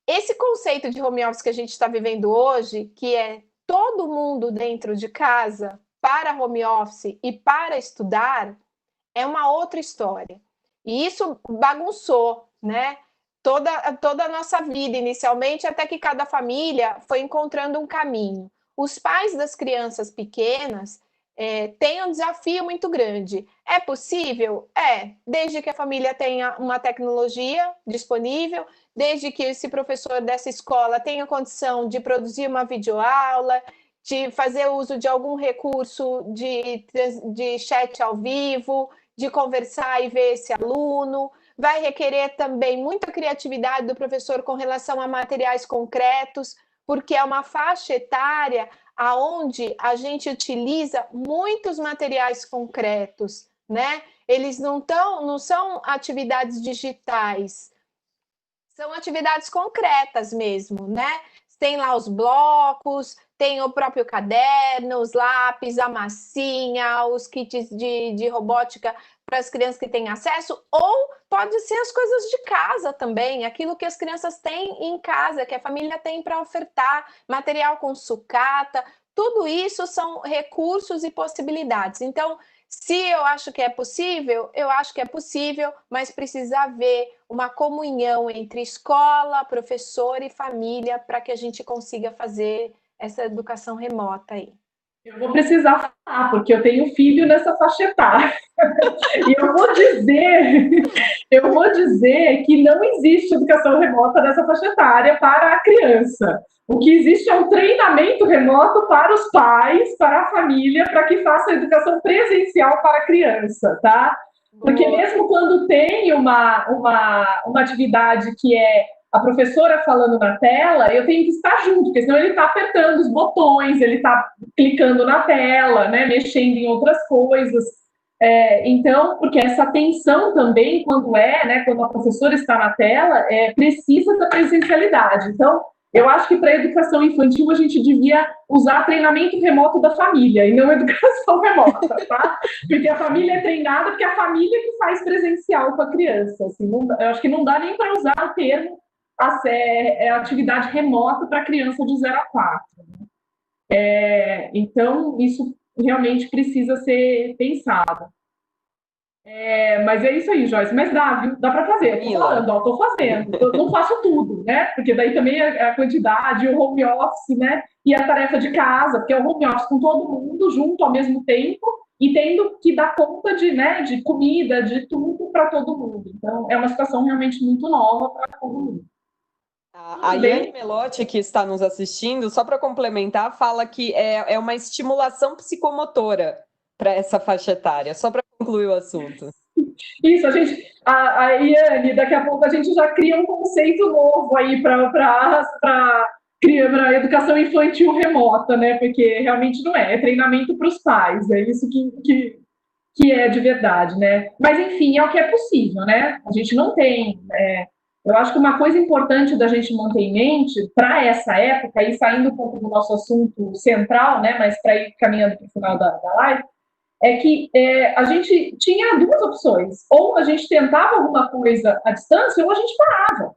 Esse conceito de home office que a gente está vivendo hoje, que é todo mundo dentro de casa para home office e para estudar, é uma outra história. E isso bagunçou, né? Toda a nossa vida inicialmente, até que cada família foi encontrando um caminho. Os pais das crianças pequenas têm um desafio muito grande. É possível? Desde que a família tenha uma tecnologia disponível, desde que esse professor dessa escola tenha condição de produzir uma videoaula, de fazer uso de algum recurso de chat ao vivo, de conversar e ver esse aluno. Vai requerer também muita criatividade do professor com relação a materiais concretos, porque é uma faixa etária aonde a gente utiliza muitos materiais concretos, né? Eles não são atividades digitais, são atividades concretas mesmo, né? Tem lá os blocos, tem o próprio caderno, os lápis, a massinha, os kits de robótica para as crianças que têm acesso, ou pode ser as coisas de casa também, aquilo que as crianças têm em casa, que a família tem para ofertar, material com sucata, tudo isso são recursos e possibilidades. Então, se eu acho que é possível, eu acho que é possível, mas precisa haver uma comunhão entre escola, professor e família para que a gente consiga fazer essa educação remota aí. Eu vou precisar falar, porque eu tenho filho nessa faixa etária. E eu vou dizer que não existe educação remota nessa faixa etária para a criança. O que existe é um treinamento remoto para os pais, para a família, para que faça a educação presencial para a criança, tá? Porque mesmo quando tem uma atividade que é a professora falando na tela, eu tenho que estar junto, porque senão ele está apertando os botões, ele está clicando na tela, né, mexendo em outras coisas. Então, porque essa atenção também, quando a professora está na tela, precisa da presencialidade. Então, eu acho que para a educação infantil a gente devia usar treinamento remoto da família e não educação remota, tá? Porque a família é treinada, porque é a família que faz presencial com a criança. Assim, eu acho que não dá nem para usar o termo atividade remota para criança de 0 a 4. Então, isso realmente precisa ser pensado. Mas é isso aí, Joyce. Mas dá, viu? Dá para fazer. Estou falando, estou fazendo. Eu não faço tudo, né? Porque daí também a quantidade, o home office, né? E a tarefa de casa, porque é o home office com todo mundo junto ao mesmo tempo e tendo que dar conta de comida, de tudo para todo mundo. Então, é uma situação realmente muito nova para todo mundo. A Yane Melotti, que está nos assistindo, só para complementar, fala que é uma estimulação psicomotora para essa faixa etária, só para concluir o assunto. Isso, a Iane, daqui a pouco a gente já cria um conceito novo aí para educação infantil remota, né? Porque realmente não é treinamento para os pais, é isso que é de verdade, né? Mas, enfim, é o que é possível, né? A gente não tem. Eu acho que uma coisa importante da gente manter em mente para essa época, e saindo um pouco do nosso assunto central, né? Mas para ir caminhando para o final da live, é que a gente tinha duas opções. Ou a gente tentava alguma coisa à distância, ou a gente parava.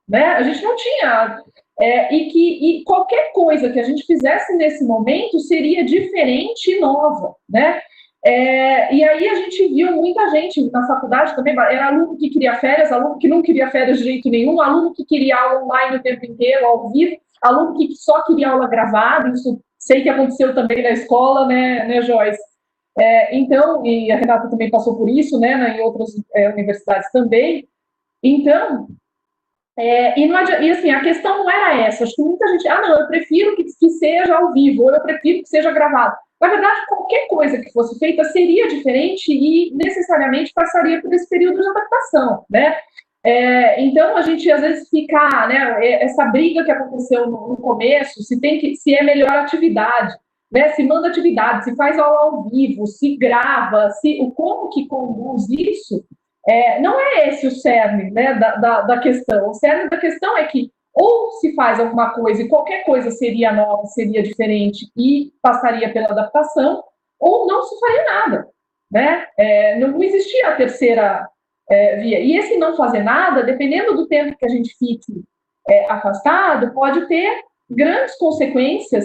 Né? A gente não tinha. E qualquer coisa que a gente fizesse nesse momento seria diferente e nova. Né? E aí a gente viu muita gente na faculdade também, era aluno que queria férias, aluno que não queria férias de jeito nenhum, aluno que queria aula online o tempo inteiro, ao vivo, aluno que só queria aula gravada, isso sei que aconteceu também na escola, né Joyce? Então, e a Renata também passou por isso, né, em outras universidades também. Então, e assim, a questão não era essa. Acho que muita gente, não, eu prefiro que seja ao vivo, ou eu prefiro que seja gravado. Na verdade, qualquer coisa que fosse feita seria diferente e necessariamente passaria por esse período de adaptação, né? Então, a gente às vezes fica, né, essa briga que aconteceu no começo, se é melhor atividade, né? Se manda atividade, se faz aula ao vivo, se grava, como que conduz isso, não é esse o cerne, né, da questão. O cerne da questão é que ou se faz alguma coisa e qualquer coisa seria nova, seria diferente e passaria pela adaptação, ou não se faria nada. Né? Não existia a terceira via. E esse não fazer nada, dependendo do tempo que a gente fique afastado, pode ter grandes consequências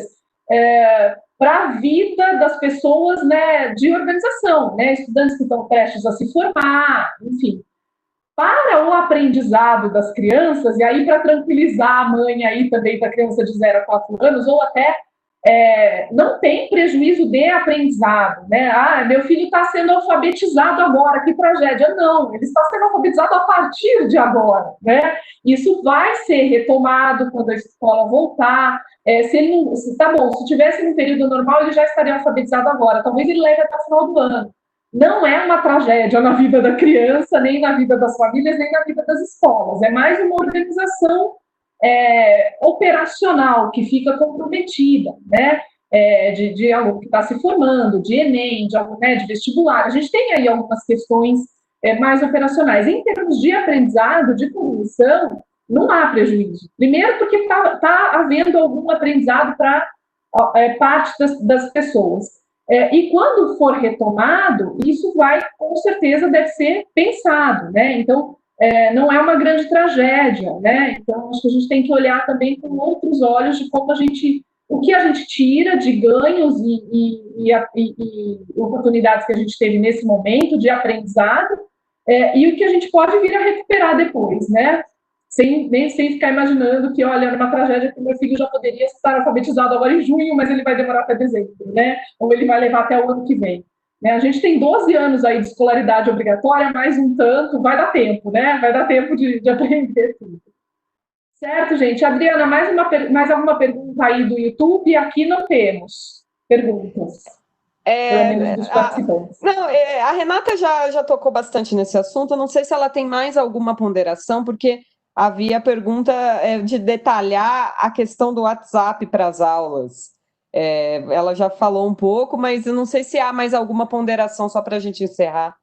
para a vida das pessoas, né, de organização, né, estudantes que estão prestes a se formar, enfim. Para o aprendizado das crianças, e aí para tranquilizar a mãe aí também da criança de 0 a 4 anos, ou até não tem prejuízo de aprendizado, né? Meu filho está sendo alfabetizado agora, que tragédia. Não, ele está sendo alfabetizado a partir de agora, né? Isso vai ser retomado quando a escola voltar. Tá bom, se tivesse no período normal, ele já estaria alfabetizado agora. Talvez ele leve até o final do ano. Não é uma tragédia na vida da criança, nem na vida das famílias, nem na vida das escolas. É mais uma organização operacional que fica comprometida, né? De aluno que está se formando, de Enem, de vestibular. A gente tem aí algumas questões mais operacionais. Em termos de aprendizado, de cognição, não há prejuízo. Primeiro, porque está havendo algum aprendizado para parte das pessoas. E quando for retomado, isso com certeza, deve ser pensado, né? Então, não é uma grande tragédia, né? Então, acho que a gente tem que olhar também com outros olhos de o que a gente tira de ganhos e oportunidades que a gente teve nesse momento de aprendizado, e o que a gente pode vir a recuperar depois, né? Nem sem ficar imaginando que, olha, numa tragédia que meu filho já poderia estar alfabetizado agora em junho, mas ele vai demorar até dezembro, né? Ou ele vai levar até o ano que vem. Né? A gente tem 12 anos aí de escolaridade obrigatória, mais um tanto, vai dar tempo, né? Vai dar tempo de aprender tudo. Certo, gente? Adriana, mais alguma pergunta aí do YouTube? Aqui não temos perguntas. Pelo menos dos participantes. A Renata já tocou bastante nesse assunto. Eu não sei se ela tem mais alguma ponderação, porque havia a pergunta de detalhar a questão do WhatsApp para as aulas. Ela já falou um pouco, mas eu não sei se há mais alguma ponderação só para a gente encerrar.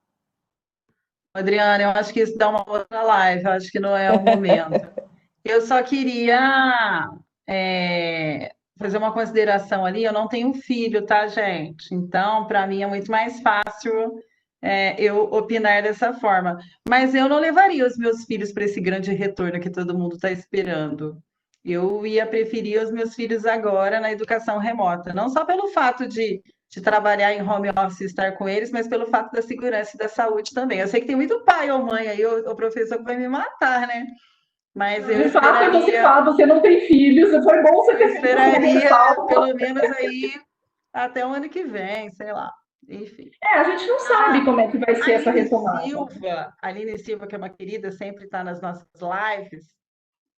Adriana, eu acho que isso dá uma outra live, eu acho que não é o momento. Eu só queria fazer uma consideração ali. Eu não tenho filho, tá, gente? Então, para mim é muito mais fácil eu opinar dessa forma. Mas eu não levaria os meus filhos para esse grande retorno que todo mundo está esperando. Eu ia preferir os meus filhos agora na educação remota, não só pelo fato de trabalhar em home office e estar com eles, mas pelo fato da segurança e da saúde também. Eu sei que tem muito pai ou mãe aí, o professor que vai me matar, né? Mas eu esperaria... você não tem filhos, foi bom você ter filhos. Eu esperaria pelo menos aí até o ano que vem, sei lá. Enfim. A gente não sabe como é que vai ser essa retomada. A Aline Silva, que é uma querida, sempre está nas nossas lives,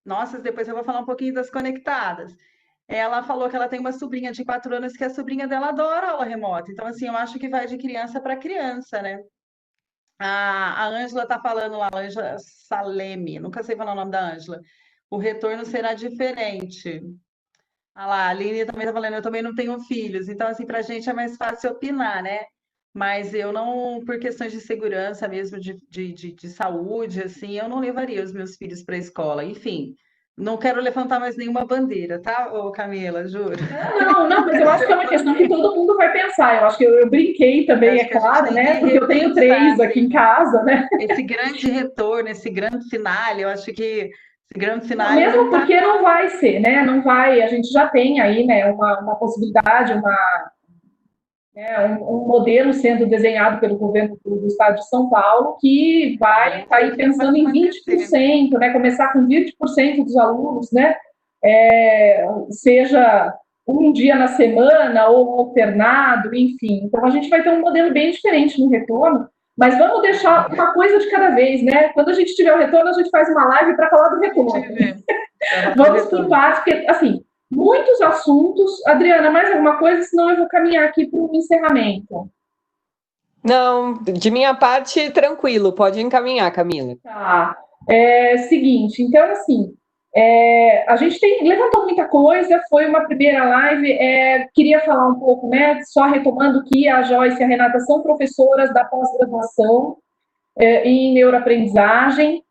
Nossa, depois eu vou falar um pouquinho das conectadas. Ela falou que ela tem uma sobrinha de 4 anos que a sobrinha dela adora aula remota. Então, assim, eu acho que vai de criança para criança, né? A Ângela está falando lá, a Ângela Saleme, nunca sei falar o nome da Ângela. O retorno será diferente. Ah lá, a Aline também está falando, eu também não tenho filhos, então, assim, para a gente é mais fácil opinar, né? Mas eu não, por questões de segurança mesmo, de saúde, assim, eu não levaria os meus filhos para a escola. Enfim, não quero levantar mais nenhuma bandeira, tá, ô Camila, juro. Não, não, mas eu acho que é uma questão que todo mundo vai pensar. Eu acho que eu brinquei também, Acho é que a gente claro, tem né? que Porque eu tenho repensar, 3 aqui em assim, casa, né? esse grande retorno, esse grande finale, eu acho que esse grande Não, finale não mesmo está. porque não vai ser, né? Não vai, a gente já tem aí, né, uma possibilidade, um modelo sendo desenhado pelo governo do estado de São Paulo que vai Vamos estar ver aí o que vai pensando em acontecer. 20%, né? Começar com 20% dos alunos, né? Seja um dia na semana ou alternado, enfim. Então a gente vai ter um modelo bem diferente no retorno, mas vamos deixar uma coisa de cada vez, né? Quando a gente tiver o retorno, a gente faz uma live para falar do A gente retorno. vê. Vai falar do Vamos por retorno. partes, porque, assim, muitos assuntos. Adriana, mais alguma coisa? Senão eu vou caminhar aqui para o encerramento. Não, de minha parte, tranquilo, pode encaminhar, Camila. Tá. Seguinte, então, assim, a gente levantou muita coisa, foi uma primeira live, queria falar um pouco, né, só retomando que a Joyce e a Renata são professoras da pós-graduação em neuroaprendizagem,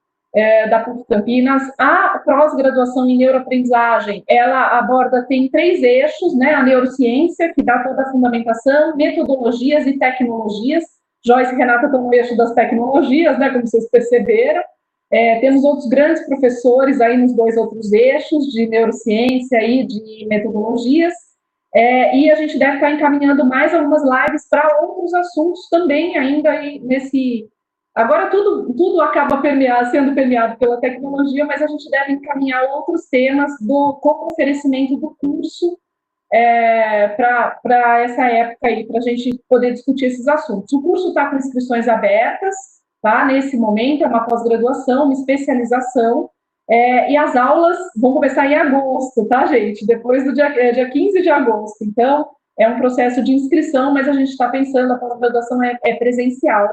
da PUC Campinas. A pós-graduação em neuroaprendizagem, ela tem 3 eixos, né, a neurociência, que dá toda a fundamentação, metodologias e tecnologias. Joyce e Renata estão no eixo das tecnologias, né, como vocês perceberam. Temos outros grandes professores aí nos 2 outros eixos, de neurociência e de metodologias, e a gente deve estar encaminhando mais algumas lives para outros assuntos também, ainda aí nesse. Agora tudo acaba sendo permeado pela tecnologia, mas a gente deve encaminhar outros temas como oferecimento do curso para essa época aí, para a gente poder discutir esses assuntos. O curso está com inscrições abertas, tá? Nesse momento, é uma pós-graduação, uma especialização, e as aulas vão começar em agosto, tá, gente? Depois do dia 15 de agosto. Então, é um processo de inscrição, mas a gente está pensando, a pós-graduação é presencial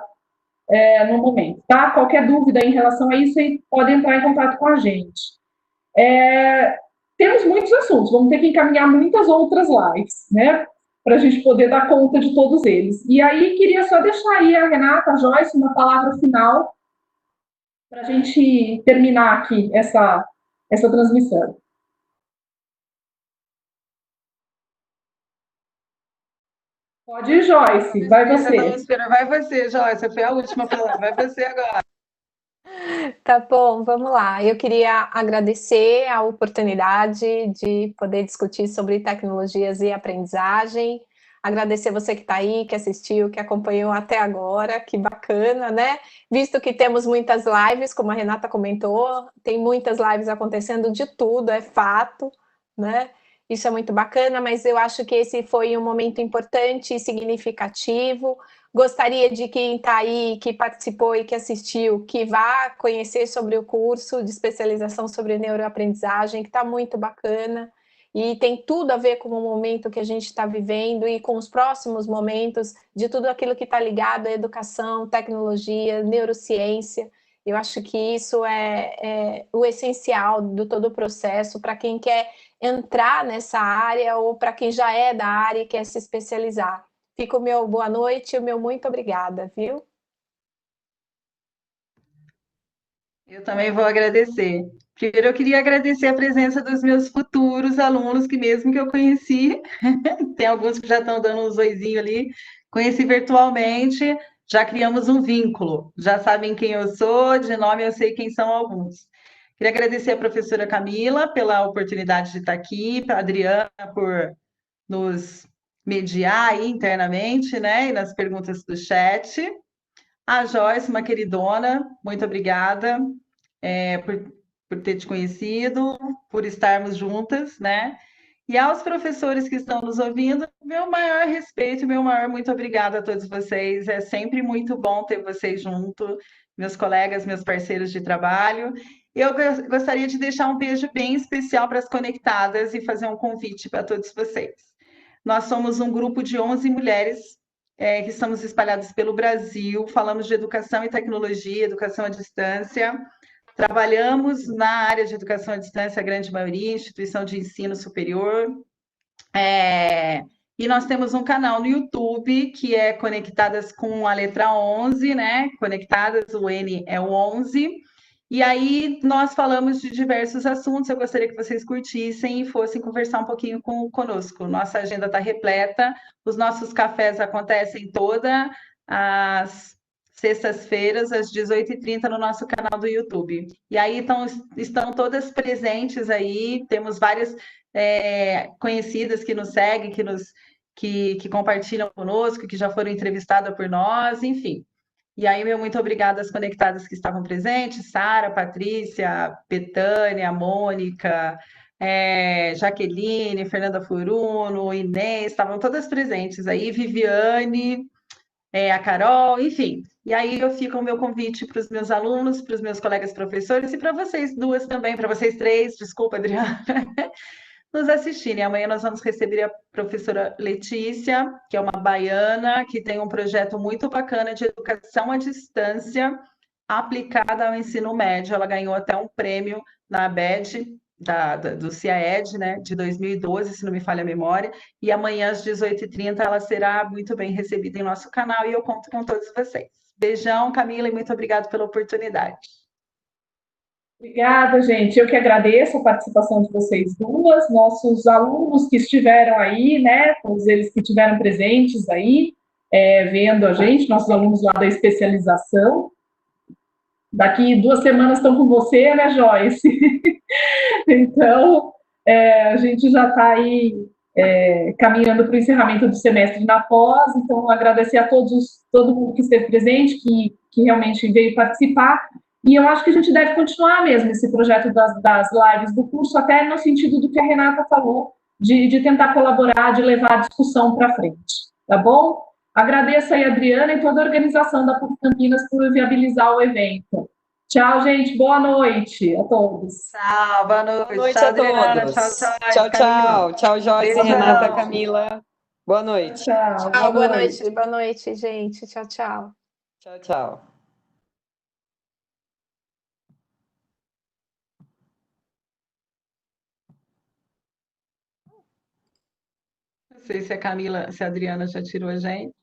no momento, tá? Qualquer dúvida em relação a isso, aí pode entrar em contato com a gente. Temos muitos assuntos, vamos ter que encaminhar muitas outras lives, né? Para a gente poder dar conta de todos eles. E aí, queria só deixar aí a Renata, a Joyce, uma palavra final para a gente terminar aqui essa transmissão. Pode ir, Joyce, vai você. Vai você, Joyce, foi a última palavra, vai você agora. Tá bom, vamos lá. Eu queria agradecer a oportunidade de poder discutir sobre tecnologias e aprendizagem. Agradecer você que está aí, que assistiu, que acompanhou até agora, que bacana, né? Visto que temos muitas lives, como a Renata comentou, tem muitas lives acontecendo de tudo, é fato, né? Isso é muito bacana, mas eu acho que esse foi um momento importante e significativo. Gostaria de quem está aí, que participou e que assistiu, que vá conhecer sobre o curso de especialização sobre neuroaprendizagem, que está muito bacana e tem tudo a ver com o momento que a gente está vivendo e com os próximos momentos de tudo aquilo que está ligado à educação, tecnologia, neurociência. Eu acho que isso é o essencial do todo o processo para quem quer entrar nessa área ou para quem já é da área e quer se especializar. Fica o meu boa noite e o meu muito obrigada, viu? Eu também vou agradecer. Primeiro, eu queria agradecer a presença dos meus futuros alunos, que mesmo que eu conheci, tem alguns que já estão dando um zoizinho ali, conheci virtualmente, já criamos um vínculo, já sabem quem eu sou, de nome eu sei quem são alguns. Queria agradecer a professora Camila pela oportunidade de estar aqui, a Adriana por nos mediar aí internamente, né, e nas perguntas do chat. A Joyce, uma queridona, muito obrigada por ter te conhecido, por estarmos juntas, né? E aos professores que estão nos ouvindo, meu maior respeito, meu maior muito obrigada a todos vocês. É sempre muito bom ter vocês junto, meus colegas, meus parceiros de trabalho. Eu gostaria de deixar um beijo bem especial para as conectadas e fazer um convite para todos vocês. Nós somos um grupo de 11 mulheres que estamos espalhadas pelo Brasil, falamos de educação e tecnologia, educação à distância. Trabalhamos na área de educação à distância, a grande maioria, instituição de ensino superior. E nós temos um canal no YouTube que é Conectadas com a letra 11, né? Conectadas, o N é o 11. E aí nós falamos de diversos assuntos. Eu gostaria que vocês curtissem e fossem conversar um pouquinho conosco. Nossa agenda está repleta. Os nossos cafés acontecem todas as sextas-feiras, às 18h30, no nosso canal do YouTube. E aí estão todas presentes aí. Temos várias conhecidas que nos seguem, que compartilham conosco, que já foram entrevistadas por nós, enfim. E aí, meu muito obrigada às conectadas que estavam presentes, Sara, Patrícia, Betânia, Mônica, Jaqueline, Fernanda Furuno, Inês, estavam todas presentes aí, Viviane, a Carol, enfim. E aí eu fico o meu convite para os meus alunos, para os meus colegas professores e para vocês duas também, para vocês três, desculpa, Adriana, nos assistirem. Amanhã nós vamos receber a professora Letícia, que é uma baiana, que tem um projeto muito bacana de educação à distância aplicada ao ensino médio. Ela ganhou até um prêmio na ABED, do CIAED, né, de 2012, se não me falha a memória, e amanhã às 18h30 ela será muito bem recebida em nosso canal e eu conto com todos vocês. Beijão, Camila, e muito obrigada pela oportunidade. Obrigada, gente. Eu que agradeço a participação de vocês duas, nossos alunos que estiveram aí, né, todos eles que estiveram presentes aí, vendo a gente, nossos alunos lá da especialização. Daqui 2 semanas estão com você, né, Joyce? Então, a gente já está aí caminhando para o encerramento do semestre na pós, então agradecer a todo mundo que esteve presente, que realmente veio participar, e eu acho que a gente deve continuar mesmo esse projeto das lives do curso, até no sentido do que a Renata falou, de tentar colaborar, de levar a discussão para frente, tá bom? Agradeço aí a Adriana e toda a organização da PUC Campinas por viabilizar o evento. Tchau, gente. Boa noite a todos. Tchau, boa noite. Boa noite tchau, a Adriana. todos. Tchau, Joyce. Tchau, tchau. Tchau, Joyce, Beijão. Renata, Camila. Boa noite. Tchau. Tchau, boa noite, gente. Tchau, tchau. Tchau, tchau. Não sei se a Camila, se a Adriana já tirou a gente.